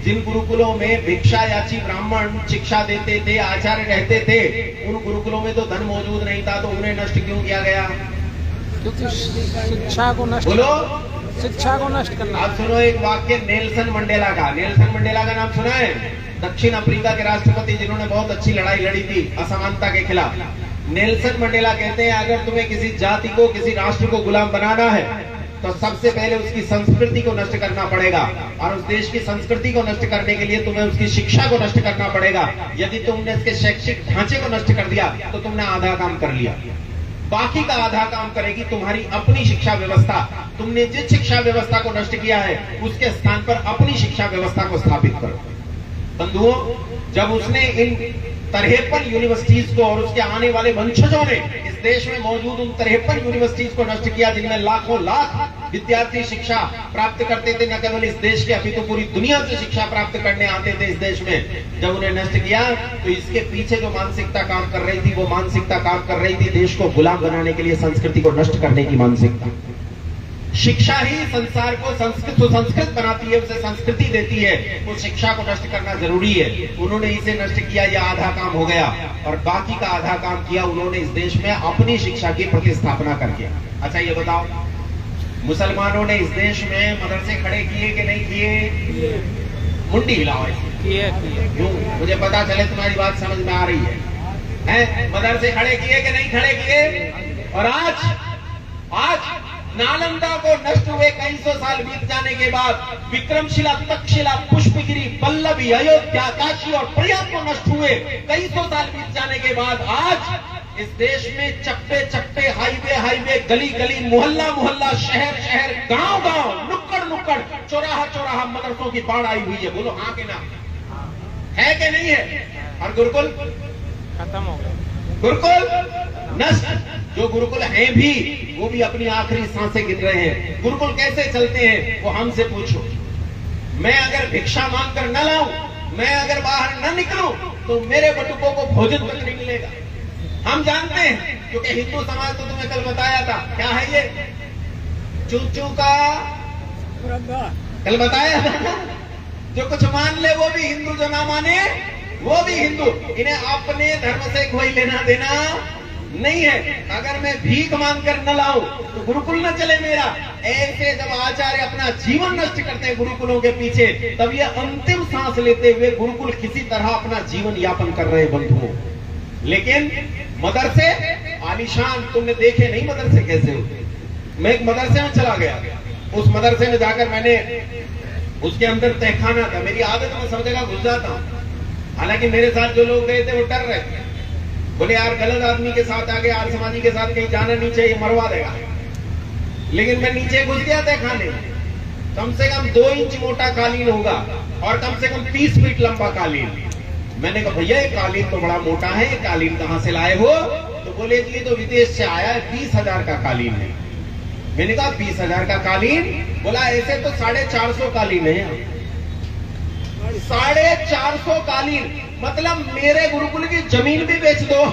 जिन गुरुकुलों में भिक्षायाची ब्राह्मण शिक्षा देते थे, आचार्य रहते थे, उन गुरुकुलों में तो धन मौजूद नहीं था, तो उन्हें नष्ट क्यों किया गया? क्योंकि शिक्षा को नष्ट, बोलो, शिक्षा को नष्ट करना। आप सुनो एक वाक्य नेल्सन मंडेला का। नेल्सन मंडेला का नाम सुना है? दक्षिण अफ्रीका के राष्ट्रपति, जिन्होंने बहुत अच्छी लड़ाई लड़ी थी असमानता के खिलाफ। नेल्सन मंडेला कहते हैं, अगर तुम्हें किसी जाति को, किसी राष्ट्र को गुलाम बनाना है तो सबसे पहले उसकी संस्कृति को नष्ट करना पड़ेगा, और उस देश की संस्कृति को नष्ट करने के लिए तुम्हें उसकी शिक्षा को नष्ट करना पड़ेगा। यदि तुमने उसके शैक्षिक ढांचे को नष्ट कर दिया तो तुमने आधा काम कर लिया। बाकी का आधा काम करेगी तुम्हारी अपनी शिक्षा व्यवस्था। तुमने जिस शिक्षा व्यवस्था को नष्ट किया है उसके स्थान पर अपनी शिक्षा व्यवस्था को स्थापित करो। बंधुओं, जब उसने इन 53 यूनिवर्सिटीज को और उसके आने वाले वंशजों ने इस देश में मौजूद उन 53 यूनिवर्सिटीज को नष्ट किया, जिनमें लाखों लाख विद्यार्थी शिक्षा प्राप्त करते थे, न केवल इस देश के अपितु पूरी दुनिया से शिक्षा प्राप्त करने आते थे इस देश में, जब उन्हें नष्ट किया तो इसके पीछे जो मानसिकता काम कर रही थी, वो मानसिकता काम कर रही थी देश को गुलाम बनाने के लिए, संस्कृति को नष्ट करने की मानसिकता। शिक्षा ही संसार को सुसंस्कृत बनाती है, उसे संस्कृति देती है। उस शिक्षा को नष्ट करना जरूरी है। उन्होंने इसे नष्ट किया, यह आधा काम हो गया, और बाकी का आधा काम किया उन्होंने इस देश में अपनी शिक्षा की प्रतिस्थापना करके। अच्छा ये बताओ, मुसलमानों ने इस देश में मदरसे खड़े किए कि नहीं किए? मुंडी हिलाओ। क्यों? मुझे पता चले तुम्हारी बात समझ में आ रही है? मदरसे खड़े किए कि नहीं खड़े किए? और आज नालंदा को नष्ट हुए कई सौ साल बीत जाने के बाद, विक्रमशिला, तक्षशिला, पुष्पगिरी, पल्लवी, अयोध्या, काशी और प्रयाग को नष्ट हुए कई सौ साल बीत जाने के बाद, आज इस देश में चप्पे चप्पे, हाईवे हाईवे, गली गली, मोहल्ला मोहल्ला, शहर शहर, गांव गांव, नुक्कड़ नुक्कड़, चौराहा चौराहा मदरसों की बाढ़ आई हुई है। बोलो हाँ के ना? है कि नहीं है? और गुरुकुल खत्म हो गया, गुरुकुल नष्ट। जो गुरुकुल हैं भी, वो भी अपनी आखिरी सांसें गिन रहे हैं। गुरुकुल कैसे चलते हैं वो हमसे पूछो। मैं अगर भिक्षा मांग कर न लाऊं, मैं अगर बाहर न निकलूं, तो मेरे बटुकों को भोजन तक नहीं मिलेगा। हम जानते हैं, क्योंकि हिंदू समाज तो तुम्हें कल बताया था, क्या है ये? चूचू का कल बताया था। जो कुछ मान ले वो भी हिंदू, जो ना माने वो भी हिंदू। इन्हें अपने धर्म से कोई लेना देना नहीं है। अगर मैं भीख मांगकर न लाऊं तो गुरुकुल न चले मेरा। ऐसे जब आचार्य अपना जीवन नष्ट करते हैं गुरुकुलों के पीछे, तब ये अंतिम सांस लेते हुए गुरुकुल किसी तरह अपना जीवन यापन कर रहे हैं बंधुओं। लेकिन मदरसे आलीशान, तुमने देखे नहीं मदरसे कैसे होते। मैं एक मदरसे में चला गया, उस मदरसे में जाकर मैंने, उसके अंदर तहखाना था। मेरी आदत में सब जगह घुस जाता हूं, हालांकि मेरे साथ जो लोग गए थे वो डर रहे थे। बोले यार गलत आदमी के साथ आगे आर समाजी के साथ कहीं जाना नहीं चाहिए, मरवा देगा। लेकिन मैं नीचे घुस गया तहखाने, कम से कम 2 इंच मोटा कालीन होगा और कम से कम 30 फीट लंबा कालीन। मैंने कहा भैया ये कालीन तो बड़ा मोटा है, ये कालीन कहां से लाए हो? तो बोले जी ये तो विदेश से आया है, 20,000 का कालीन है। मैंने कहा 20,000 का कालीन? बोला ऐसे तो 450 कालीन है। 450 कालीन मतलब मेरे गुरुकुल की जमीन भी बेच दो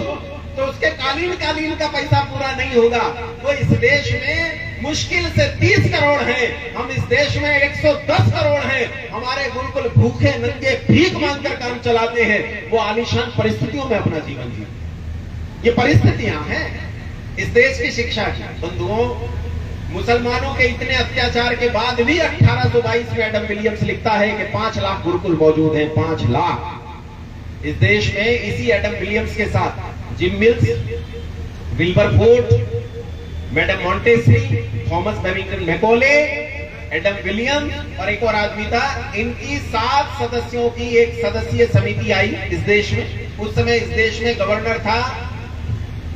तो उसके कालीन का पैसा पूरा नहीं होगा। तो इस देश में मुश्किल से 30 करोड़ हैं, हम इस देश में 110 करोड़ हैं। हमारे गुरुकुल भूखे नंगे भीख मांगकर काम चलाते हैं, वो आलीशान परिस्थितियों में अपना जीवन जीते। ये परिस्थितियां हैं इस देश की शिक्षा की। बंधुओं, मुसलमानों के इतने अत्याचार के बाद भी 1822 में एडम विलियम्स लिखता है कि 5 लाख गुरुकुल मौजूद हैं, 5 लाख इस देश में। इसी एडम विलियम्स के साथ Jim Mills, Wilberforce, madam Montessori, Thomas Babington Macaulay, Adam Williams और एक और आदमी था। इनकी 7 सदस्यों की एक सदस्यीय समिति आई इस देश में। उस समय इस देश में गवर्नर था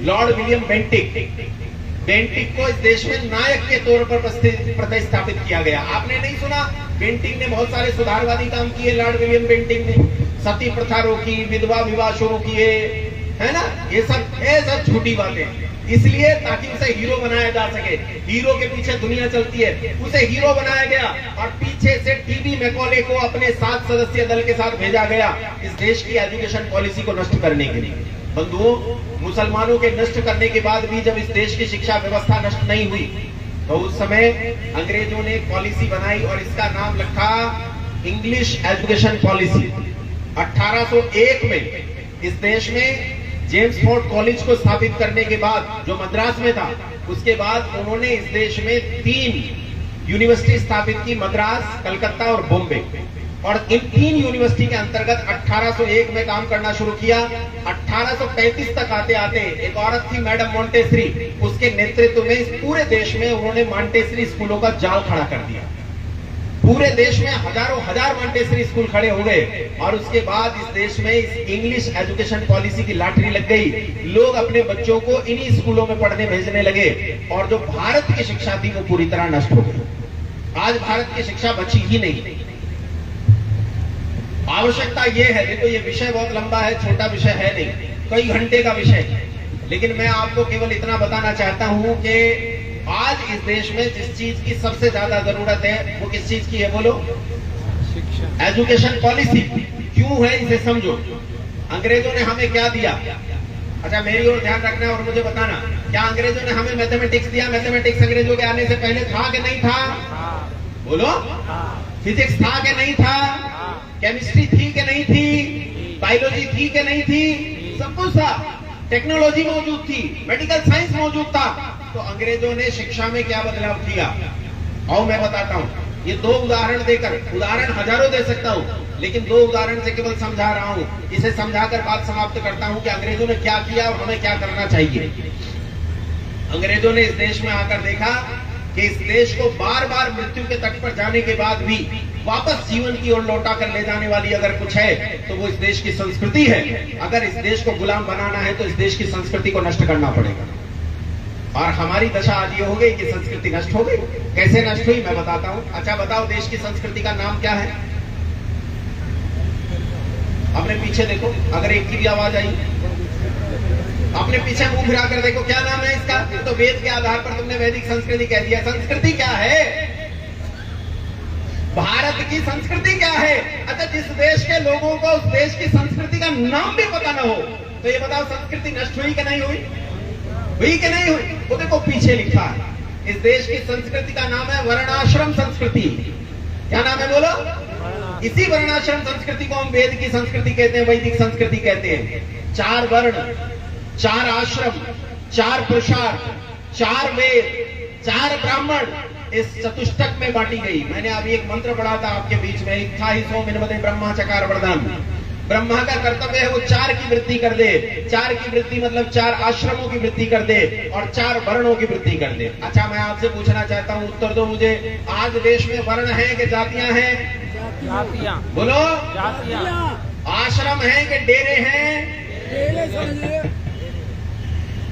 लॉर्ड विलियम बेंटिक। बेंटिक को इस देश में नायक के तौर पर प्रतिस्थापित किया गया। आपने नहीं सुना? बेंटिक ने बहुत सारे सुधारवादी काम किए। लॉर्ड विलियम बेंटिक ने सती प्रथा रोकी, विधवा विवाह शुरू किए, है ना? ये सब झूठी बातें, इसलिए ताकि उसे हीरो बनाया जा सके। हीरो के पीछे दुनिया चलती है, उसे हीरो बनाया गया और पीछे से टीबी मैकॉले को अपने 7 सदस्यीय दल के साथ भेजा गया इस देश की एजुकेशन पॉलिसी को नष्ट करने के लिए। बंधुओं, मुसलमानों के नष्ट करने के बाद भी जब इस देश की शिक्षा व्यवस्था नष्ट नहीं हुई तो उस समय अंग्रेजों ने एक पॉलिसी बनाई और इसका नाम रखा इंग्लिश एजुकेशन पॉलिसी। 1801 में इस देश में जेम्स फोर्ड कॉलेज को स्थापित करने के बाद, जो मद्रास में था, उसके बाद उन्होंने इस देश में 3 यूनिवर्सिटी स्थापित की, मद्रास, कलकत्ता और बॉम्बे। और इन 3 यूनिवर्सिटी के अंतर्गत 1801 में काम करना शुरू किया। 1835 तक आते आते एक औरत थी मैडम मॉन्टेसरी, उसके नेतृत्व में इस पूरे देश में उन्होंने मॉन्टेसरी स्कूलों का जाल खड़ा कर दिया। पूरे देश में हजारों हजार मॉन्टेसरी स्कूल खड़े हो गए और उसके बाद इस देश में इस इंग्लिश एजुकेशन पॉलिसी की लॉटरी लग गई। लोग अपने बच्चों को इन्हीं स्कूलों में पढ़ने भेजने लगे और जो भारत की शिक्षा थी वो पूरी तरह नष्ट हो गई। आज भारत की शिक्षा बची ही नहीं। आवश्यकता ये है, देखो ये विषय बहुत लंबा है, छोटा विषय है नहीं, कई घंटे का विषय, लेकिन मैं आपको केवल इतना बताना चाहता हूं कि आज इस देश में जिस चीज की सबसे ज्यादा जरूरत है वो किस चीज की है? बोलो, शिक्षा, एजुकेशन पॉलिसी। क्यों है इसे समझो। अंग्रेजों ने हमें क्या दिया? अच्छा, मेरी ओर ध्यान रखना और मुझे बताना, क्या अंग्रेजों ने हमें मैथमेटिक्स दिया? मैथमेटिक्स अंग्रेजों के आने से पहले था कि नहीं था? बोलो। फिजिक्स था कि नहीं था? केमिस्ट्री थी कि नहीं थी? बायोलॉजी थी कि नहीं थी? सब कुछ था। टेक्नोलॉजी मौजूद थी, मेडिकल साइंस मौजूद था। तो अंग्रेजों ने शिक्षा में क्या बदलाव किया? आओ मैं बताता हूँ। ये 2 उदाहरण देकर, उदाहरण हजारों दे सकता हूँ, लेकिन 2 उदाहरण से केवल समझा रहा हूँ। इसे समझाकर बात समाप्त करता हूँ कि अंग्रेजों ने क्या किया और हमें क्या करना चाहिए। अंग्रेजों ने इस देश में आकर देखा कि इस देश को बार बार मृत्यु के तट पर जाने के बाद भी वापस जीवन की ओर लौटा कर ले जाने वाली अगर कुछ है तो वो इस देश की संस्कृति है। अगर इस देश को गुलाम बनाना है तो इस देश की संस्कृति को नष्ट करना पड़ेगा। और हमारी दशा आज ये हो गई कि संस्कृति नष्ट हो गई। कैसे नष्ट हुई मैं बताता हूं। अच्छा बताओ, देश की संस्कृति का नाम क्या है? अपने पीछे देखो, अगर एक की भी आवाज आई, अपने पीछे मुंह फिरा कर देखो, क्या नाम है इसका? तो वेद के आधार पर तुमने वैदिक संस्कृति कह दिया। संस्कृति क्या है? भारत की संस्कृति क्या है? अच्छा, जिस देश के लोगों को उस देश की संस्कृति का नाम भी पता ना हो तो ये बताओ संस्कृति नष्ट हुई कि नहीं हुई? हुई कि नहीं हुई? वो देखो पीछे लिखा है। इस देश की संस्कृति का नाम है वर्णाश्रम संस्कृति। क्या नाम है बोलो? इसी वर्णाश्रम संस्कृति को हम वेद की संस्कृति कहते हैं, वैदिक संस्कृति कहते हैं। 4 वर्ण, 4 आश्रम, 4 पुरुषार्थ, 4 वेद, 4 ब्राह्मण इस चतुष्टक में बांटी गई। मैंने अभी एक मंत्र पढ़ा था आपके बीच में, इच्छा ही सो मिनमते ब्रह्मा चकार वरदान। ब्रह्मा का कर्तव्य है वो 4 की वृद्धि कर दे। 4 की वृद्धि मतलब 4 आश्रमों की वृद्धि कर दे और 4 वर्णों की वृद्धि कर दे। अच्छा, मैं आपसे पूछना चाहता हूँ, उत्तर दो मुझे। आज देश में वर्ण है कि जातियां हैं? जातियां। बोलो। जातियां। आश्रम है कि डेरे हैं?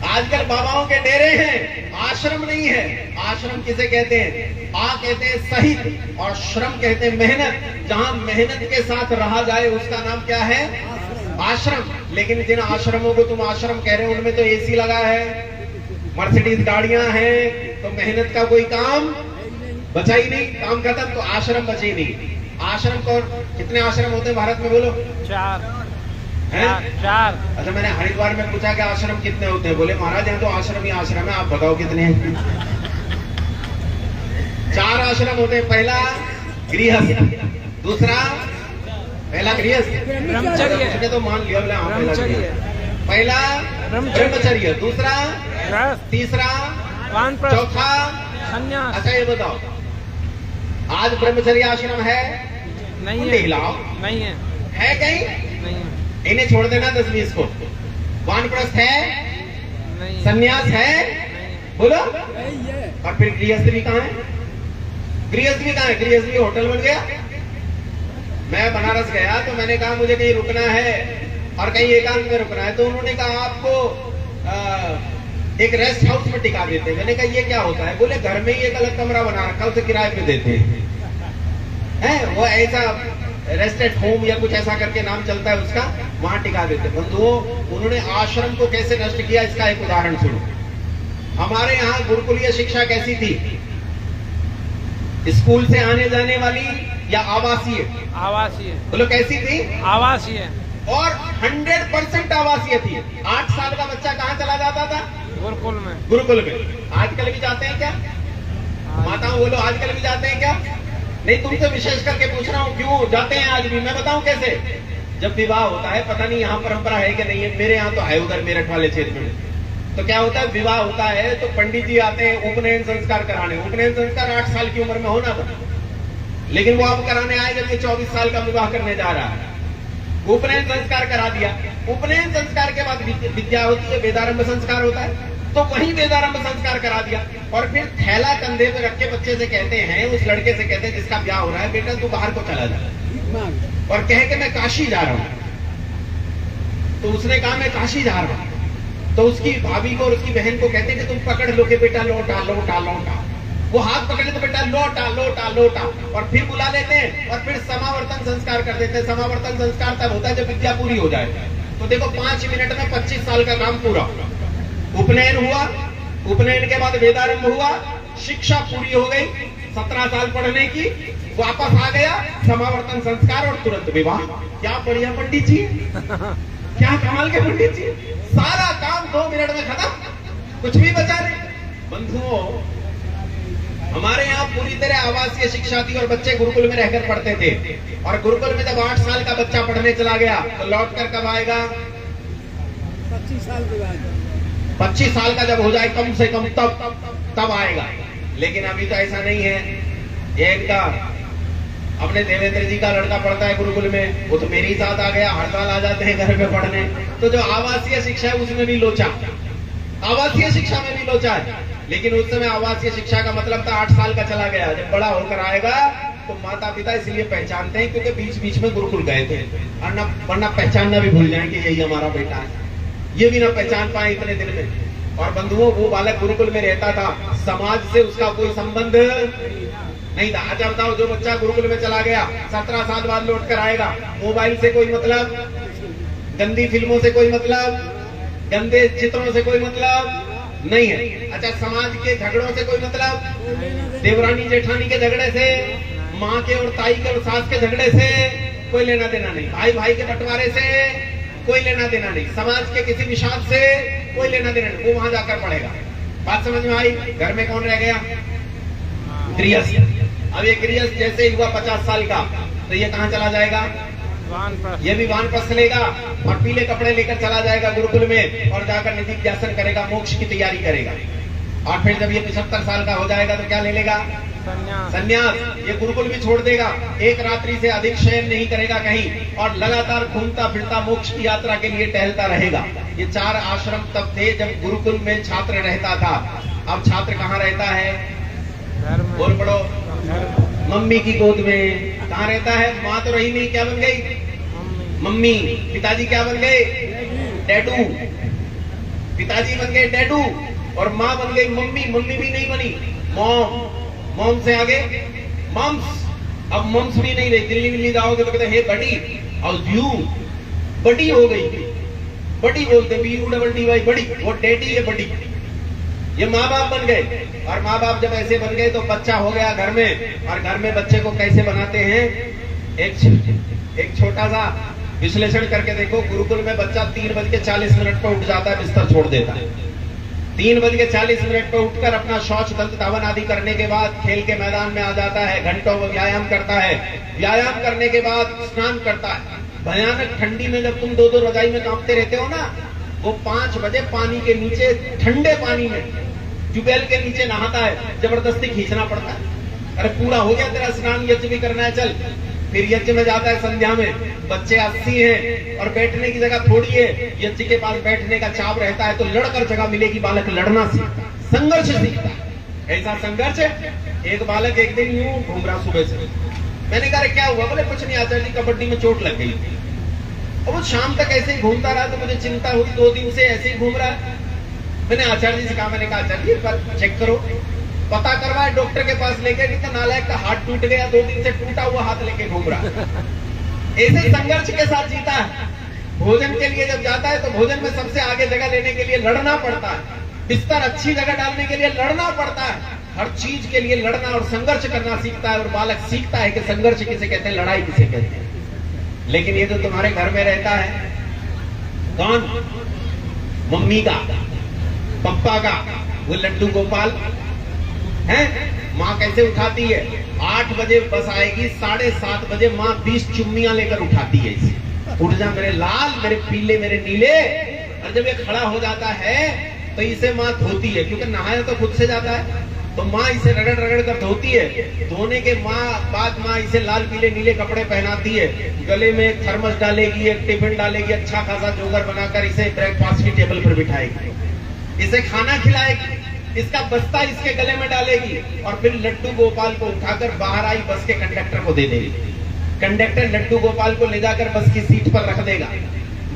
आजकल बाबाओं के डेरे हैं, आश्रम नहीं है। आश्रम किसे कहते हैं? आ कहते हैं सहित और श्रम कहते हैं मेहनत। जहां मेहनत के साथ रहा जाए उसका नाम क्या है? आश्रम। लेकिन जिन आश्रमों को तुम आश्रम कह रहे हो उनमें तो एसी लगा है, मर्सिडीज गाड़ियां हैं, तो मेहनत का कोई काम बचा ही नहीं, काम खत्म, तो आश्रम बचे ही नहीं। आश्रम को कितने आश्रम होते हैं भारत में बोलो? 4 हैं? 4 अच्छा, मैंने हरिद्वार में पूछा कि आश्रम कितने होते हैं, बोले महाराज यहाँ तो आश्रम ही आश्रम है, आप बताओ कितने हैं? 4 आश्रम होते हैं। पहला गृहस्थ, दूसरा पहला गृहस्थ ब्रह्मचर्य, उसने तो मान लिया, बोले हाँ पहला ब्रह्मचर्य, गृहस्थ। पहला ब्रह्मचर्य, दूसरा, गृहस्थ, तीसरा, वानप्रस्थ, चौथा। संन्यास। अच्छा ये बताओ, आज ब्रह्मचर्य आश्रम है? नहीं मुंडी है, हिलाओ। नहीं है, है कहीं? नहीं है, इन्हें छोड़ देना 10-20 को। वानप्रस्थ है? नहीं है, संन्यास है? नहीं बोलो। यही है। और फिर गृहस्थ भी कहाँ है? गृहस्थ भी कहाँ है? गृहस्थ भी होटल बन गया। मैं बनारस गया तो मैंने कहा मुझे कहीं रुकना है और कहीं एकांत में रुकना है, तो उन्होंने कहा आपको एक रेस्ट हाउस में टिका देते हैं। मैंने कहा ये क्या होता है? बोले घर में ही एक अलग कमरा बना रखा, उसे किराए पे देते हैं। वो ऐसा रेस्ट एट होम या कुछ ऐसा करके नाम चलता है उसका, वहां टिका देते हैं। बंधुओं, उन्होंने आश्रम को कैसे नष्ट किया इसका एक उदाहरण सुनो। हमारे यहाँ गुरुकुलीय शिक्षा कैसी थी? स्कूल से आने जाने वाली या आवासीय? आवासीय, बोलो कैसी थी? आवासीय, और 100% आवासीय थी। 8 साल का बच्चा कहाँ चला जाता था? गुरुकुल में। गुरुकुल में। आजकल भी जाते हैं क्या? माताओं बोलो, आजकल भी जाते हैं क्या? नहीं, तुमसे विशेष करके पूछ रहा हूँ, क्यों जाते हैं आज भी? मैं बताऊं कैसे। जब विवाह होता है, पता नहीं यहाँ परंपरा है कि नहीं है, मेरे यहाँ तो है, उधर मेरठ वाले क्षेत्र में तो क्या होता है, विवाह होता है तो पंडित जी आते हैं उपनयन संस्कार कराने। उपनयन संस्कार 8 साल की उम्र में होना था, लेकिन वो अब कराने आए जब ये 24 साल का विवाह करने जा रहा है। उपनयन संस्कार करा दिया। उपनयन संस्कार के बाद विद्या होती है, वेदारंभ संस्कार होता है, तो वही वेदारंभ संस्कार करा दिया। और फिर थैला कंधे पे रख के बच्चे से कहते हैं, उस लड़के से कहते हैं जिसका ब्याह हो रहा है, बेटा तू बाहर को चला जा, और कहे कि मैं काशी जा रहा हूं। तो उसने कहा मैं काशी जा रहा हूं, तो उसकी भाभी को और उसकी बहन को कहते हैं कि तुम पकड़ लो कि बेटा लौटा लौटा लौटा। वो हाथ पकड़ ले तो बेटा लौटा लौटा लौटा, और फिर बुला लेते हैं और फिर समावर्तन संस्कार कर देते हैं। समावर्तन संस्कार तब होता है जब विद्या पूरी हो जाए। तो देखो 5 मिनट में 25 साल का काम पूरा। उपनयन हुआ, उपनयन के बाद वेदारंभ हुआ, शिक्षा पूरी हो गई, 17 साल पढ़ने की, वापस आ गया, समावर्तन संस्कार और तुरंत विवाह। क्या बढ़िया पंडित जी, क्या कमाल के पंडित जी, सारा काम 2 मिनट में खत्म, कुछ भी बचा नहीं। बंधुओं, हमारे यहाँ पूरी तरह आवासीय शिक्षा थी और बच्चे गुरुकुल में रहकर पढ़ते थे। और गुरुकुल में जब 8 साल का बच्चा पढ़ने चला गया तो लौट कर कब आएगा? 25 साल के बाद। 25 साल का जब हो जाए कम से कम तब आएगा। लेकिन अभी तो ऐसा नहीं है। ये इनका अपने देवेंद्र जी का लड़का पढ़ता है गुरुकुल में, वो तो मेरे ही साथ आ गया, हर साल आ जाते हैं घर में पढ़ने। तो जो आवासीय शिक्षा है उसमें भी लोचा, आवासीय शिक्षा में भी लोचा है। लेकिन उस समय आवासीय शिक्षा का मतलब था 8 साल का चला गया, जब बड़ा होकर आएगा तो माता पिता इसलिए पहचानते हैं क्योंकि बीच बीच में गुरुकुल गए थे, और वरना पहचानना भी भूल जाएंगे यही हमारा बेटा है, ये भी ना पहचान पाए इतने दिन में। और बंधुओं, वो बालक गुरुकुल में रहता था, समाज से उसका कोई संबंध नहीं था। अच्छा बताओ, जो बच्चा गुरुकुल में चला गया 17 साल बाद लौट कर आएगा, मोबाइल से कोई मतलब, गंदी फिल्मों से कोई मतलब, गंदे चित्रों से कोई मतलब नहीं है। अच्छा, समाज के झगड़ों से कोई मतलब, देवरानी जेठानी के झगड़े से, माँ के और ताई के और सास के झगड़े से कोई लेना देना नहीं, भाई भाई के बंटवारे से कोई लेना देना नहीं, समाज के किसी विषाद से कोई लेना देना नहीं, वो वहां जाकर पढ़ेगा। बात समझ में आई? घर में कौन रह गया? गृहस्थ। अब ये गृहस्थ जैसे ही हुआ 50 साल का, तो ये कहाँ चला जाएगा? ये भी वानप्रस्थ लेगा और पीले कपड़े लेकर चला जाएगा गुरुकुल में, और जाकर निधि ध्यान करेगा, मोक्ष की तैयारी करेगा। और फिर जब ये 75 साल का हो जाएगा तो क्या ले लेगा? संन्यास। ये गुरुकुल भी छोड़ देगा, एक रात्रि से अधिक शयन नहीं करेगा कहीं, और लगातार घूमता फिरता मोक्ष की यात्रा के लिए टहलता रहेगा। ये 4 आश्रम तब थे जब गुरुकुल में छात्र रहता था। अब छात्र कहाँ रहता है? बोल पड़ो। मम्मी की गोद में। कहाँ रहता है? माँ तो रही नहीं, क्या बन गई? मम्मी। पिताजी क्या बन गए? डैडू। पिताजी बन गए डैडू और माँ बन गई मम्मी। मम्मी भी नहीं बनी, मॉम। मॉम से आगे मम्स। अब मम्स भी नहीं रही, दिल्ली विल्ली जाओगे तो कहते हे बड़ी, और यू बड़ी हो गई, बड़ी बोलते BUDDY बड़ी, वो डैडी है बड़ी। ये माँ बाप बन गए, और माँ बाप जब ऐसे बन गए तो बच्चा हो गया घर में, और घर में बच्चे को कैसे बनाते हैं? एक छोटा सा विश्लेषण करके देखो, गुरुकुल में बच्चा 3:40 पर उठ जाता है, बिस्तर छोड़ देता है। 3:40 पर उठकर अपना शौच दंत धावन आदि करने के बाद खेल के मैदान में आ जाता है, घंटों वो व्यायाम करता है, व्यायाम करने के बाद स्नान करता है। भयानक ठंडी में जब तुम 2 रजाई में कांपते रहते हो ना, वो 5 बजे पानी के नीचे, ठंडे पानी में ट्यूबवेल के नीचे नहाता है, जबरदस्ती खींचना पड़ता है। अरे पूरा हो गया तेरा स्नान, यज्ञ भी करना है, चल। फिर यज्ञ में जाता है संध्या में, बच्चे 80 हैं और बैठने की जगह थोड़ी है, यज्ञ के पास बैठने का चाव रहता है, तो लड़कर जगह मिलेगी, बालक लड़ना सीखता है, संघर्ष सीखता है। ऐसा संघर्ष है। एक बालक एक दिन यूं घूम रहा सुबह से, मैंने कहा क्या हुआ? बोले कुछ नहीं आचार्य जी, कबड्डी में चोट लग गई। और वो शाम तक ऐसे ही घूमता रहा, तो मुझे चिंता हुई, 2 दिन से ऐसे ही घूम रहा है। मैंने आचार्य जी से कहा, मैंने कहा आचार्य जी पर चेक करो, पता करवाए, डॉक्टर के पास लेके, नहीं तो नालायक का हाथ टूट गया, 2 दिन से टूटा हुआ हाथ लेके घूम रहा। ऐसे संघर्ष के साथ जीता है। भोजन के लिए जब जाता है तो भोजन में सबसे आगे जगह लेने के लिए लड़ना पड़ता है, बिस्तर अच्छी जगह डालने के लिए लड़ना पड़ता है, हर चीज के लिए लड़ना और संघर्ष करना सीखता है। और बालक सीखता है कि संघर्ष किसे कहते हैं, लड़ाई किसे कहते हैं। लेकिन ये तो तुम्हारे घर में रहता है, कौन? मम्मी का, पप्पा का, वो लड्डू गोपाल है। माँ कैसे उठाती है? 8 बजे बस आएगी, 7:30 बजे माँ 20 चुम्मियां लेकर उठाती है इसे, उठ जा मेरे लाल, मेरे पीले, मेरे नीले। और जब ये खड़ा हो जाता है तो इसे माँ धोती है, क्योंकि नहाया तो खुद से जाता है, तो माँ इसे रगड़ रगड़ कर धोती है। धोने के बाद माँ इसे लाल पीले नीले कपड़े पहनाती है, गले में एक थर्मस डालेगी, एक टिफिन डालेगी, अच्छा खासा जोगर बनाकर इसे ब्रेकफास्ट की टेबल पर बिठाएगी, इसे खाना खिलाएगी, इसका बस्ता इसके गले में डालेगी, और फिर लड्डू गोपाल को उठाकर बाहर आई बस के कंडक्टर को दे देगी। कंडक्टर लड्डू गोपाल को ले जाकर बस की सीट पर रख देगा।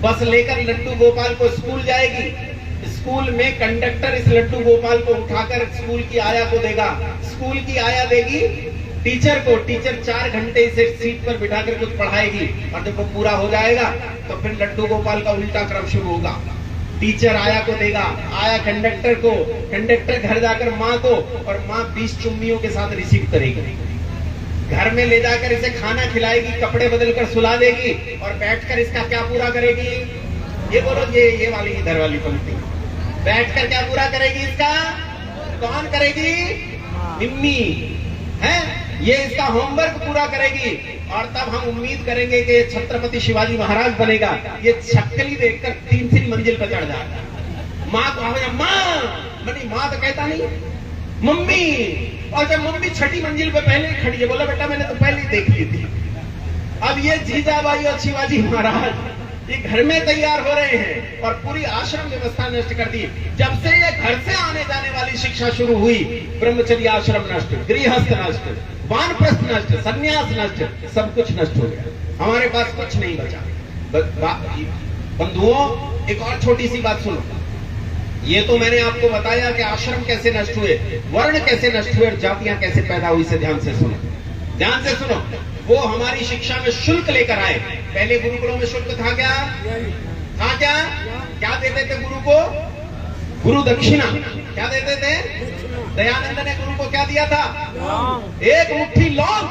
बस लेकर लड्डू गोपाल को स्कूल जाएगी। स्कूल में कंडक्टर इस लड्डू गोपाल को उठाकर स्कूल की आया को देगा। स्कूल की आया देगी टीचर को। टीचर 4 घंटे इसे सीट पर बिठाकर कुछ पढ़ाएगी, और जब वो पूरा हो जाएगा तो फिर लड्डू गोपाल का उल्टा क्रम शुरू होगा। टीचर आया को देगा, आया कंडक्टर को, कंडक्टर घर जाकर माँ को, और माँ 20 चुम्मियों के साथ रिसीव करेगी। घर में ले जाकर इसे खाना खिलाएगी, कपड़े बदलकर सुला देगी, और बैठकर इसका क्या पूरा करेगी? ये बोलो, ये वाली इधर वाली पंक्ति, बैठकर क्या पूरा करेगी इसका? कौन करेगी? मिम्मी है। ये इसका होमवर्क पूरा करेगी, और तब हम उम्मीद करेंगे कि छत्रपति शिवाजी महाराज बनेगा। ये छक्कली देखकर 3 मंजिल पर चढ़ जाएगा। माँ को आवाज, माँ तो कहता नहीं, मम्मी। और जब मम्मी 6ठी मंजिल पे पहले ही खड़ी है, बोला बेटा मैंने तो पहले ही देख ली थी। अब ये जीजाबाई और शिवाजी महाराज ये घर में तैयार हो रहे हैं, और पूरी आश्रम व्यवस्था नष्ट कर दी। जब से ये घर से आने जाने वाली शिक्षा शुरू हुई, ब्रह्मचर्य आश्रम नष्ट, गृहस्थ नष्ट, वानप्रस्थ नष्ट, सन्यास नष्ट, सब कुछ नष्ट हो गया। हमारे पास कुछ नहीं बचा। बंधुओं, एक और छोटी सी बात सुनो। ये तो मैंने आपको बताया कि आश्रम कैसे नष्ट हुए, वर्ण कैसे नष्ट हुए, और जातियां कैसे पैदा हुई। से ध्यान से सुनो, ध्यान से सुनो। वो हमारी शिक्षा में शुल्क लेकर आए। पहले गुरुकुलों में शुल्क था क्या? था क्या? क्या देते थे गुरु को? गुरु दक्षिणा। क्या देते थे? दयानंद ने गुरु को क्या दिया था? एक मुट्ठी लौंग।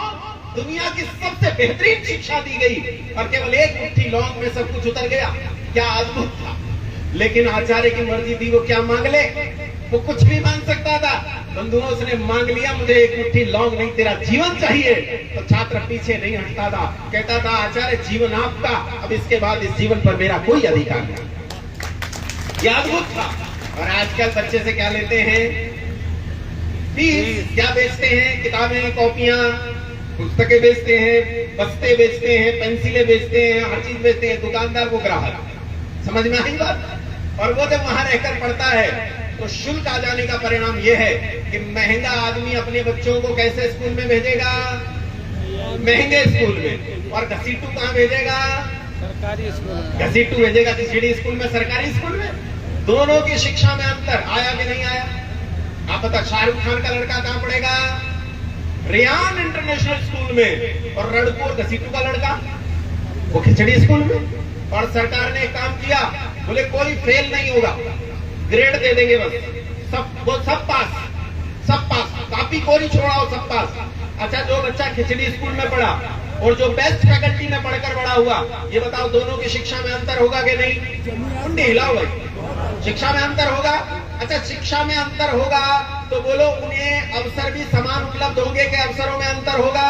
दुनिया की सबसे बेहतरीन शिक्षा दी गई, और केवल एक मुट्ठी लौंग में सब कुछ उतर गया। क्या अद्भुत था। लेकिन आचार्य की मर्जी थी, वो क्या मांग ले? वो कुछ भी मांग सकता था। बंधुओं, उसने मांग लिया, मुझे एक मुट्ठी लौंग नहीं, तेरा जीवन चाहिए। तो छात्र पीछे नहीं हटता था, कहता था आचार्य जीवन आपका, अब इसके बाद इस जीवन पर मेरा कोई अधिकार नहीं। यह अद्भुत था। और आजकल बच्चे से क्या लेते हैं? फीस। क्या बेचते हैं? किताबें, कॉपियां, पुस्तकें बेचते हैं, बस्ते बेचते हैं, पेंसिलें बेचते हैं, हर चीज बेचते हैं। दुकानदार को ग्राहक। समझ में आई बात? और वो जब वहां रहकर पढ़ता है तो शुल्क आ जाने का परिणाम यह है कि महंगा आदमी अपने बच्चों को कैसे स्कूल में भेजेगा? महंगे स्कूल में। और घसीटू कहाँ भेजेगा? सरकारी स्कूल। घसीटू भेजेगा घसीटी स्कूल में, सरकारी स्कूल में। दोनों की शिक्षा में अंतर आया कि नहीं आया? आप बता, शाहरुख खान का लड़का कहाँ पढ़ेगा? रेयान इंटरनेशनल स्कूल में, और रणपुर घसीटू का लड़का वो खिचड़ी स्कूल में। और सरकार ने काम किया, बोले कोई फेल नहीं होगा, ग्रेड दे देंगे बस, सब पास, सब पास, कापी कोई छोड़ाओ, सब पास। अच्छा, जो बच्चा खिचड़ी स्कूल में पढ़ा और जो बेस्ट फैकल्टी में पढ़कर बड़ा हुआ, ये बताओ दोनों की शिक्षा में अंतर होगा कि नहीं? मुंडी हिलाओ भाई, शिक्षा में अंतर होगा। अच्छा, शिक्षा में अंतर होगा तो बोलो उन्हें अवसर भी समान उपलब्ध होंगे कि अवसरों में अंतर होगा?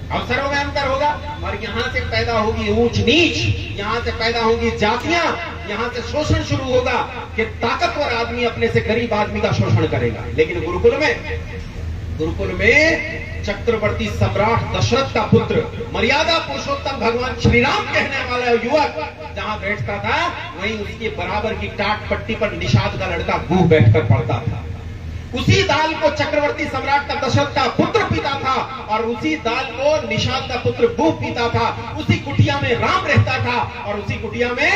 अवसरों में अंतर होगा। और यहाँ से पैदा होगी ऊंच नीच, यहाँ से पैदा होगी जातियां, यहाँ से शोषण शुरू होगा कि ताकतवर आदमी अपने से गरीब आदमी का शोषण करेगा। लेकिन गुरुकुल में चक्रवर्ती सम्राट दशरथ का पुत्र, मर्यादा पुरुषोत्तम भगवान श्री राम कहने वाला युवक जहां बैठता था, वहीं उसके बराबर की टाट पट्टी पर निषाद का लड़का गुह बैठकर पढ़ता था। उसी दाल को चक्रवर्ती सम्राट का दशरथ का पुत्र पीता था और उसी दाल को निषाद का पुत्र गुह पीता था। उसी कुटिया में राम रहता था और उसी कुटिया में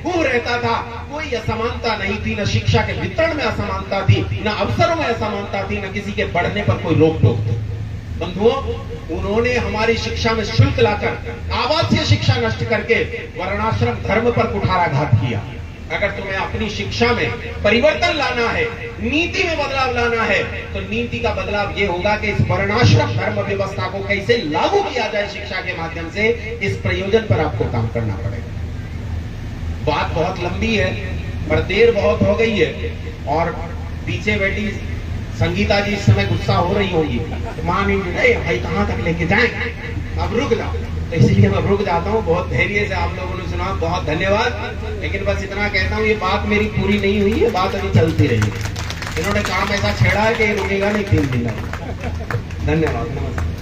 गुह रहता था। कोई असमानता नहीं थी, न शिक्षा के वितरण में असमानता थी, न अवसरों में असमानता थी, न किसी के बढ़ने पर कोई रोक टोक थी। बंधुओं, उन्होंने हमारी शिक्षा में शुल्क लाकर आवासीय शिक्षा नष्ट करके वर्णाश्रम धर्म पर कुठाराघात किया। अगर तुम्हें अपनी शिक्षा में परिवर्तन लाना है, नीति में बदलाव लाना है, तो नीति का बदलाव यह होगा कि इस वर्णाश्रम धर्म व्यवस्था को कैसे लागू किया जाए शिक्षा के माध्यम से, इस प्रयोजन पर आपको काम करना पड़ेगा। बात बहुत लंबी है पर देर बहुत हो गई है और पीछे बैठी संगीता जी इस समय गुस्सा हो रही होंगी, मान ही भाई कहां तक लेके जाएं, अब रुक जाओ। तो इसलिए मैं रुक जाता हूँ। बहुत धैर्य से आप लोगों ने सुना, बहुत धन्यवाद। लेकिन बस इतना कहता हूँ, ये बात मेरी पूरी नहीं हुई है, बात अभी चलती रहेगी। इन्होंने काम ऐसा छेड़ा है कि रुकेगा नहीं 3 दिन। धन्यवाद, नमस्कार।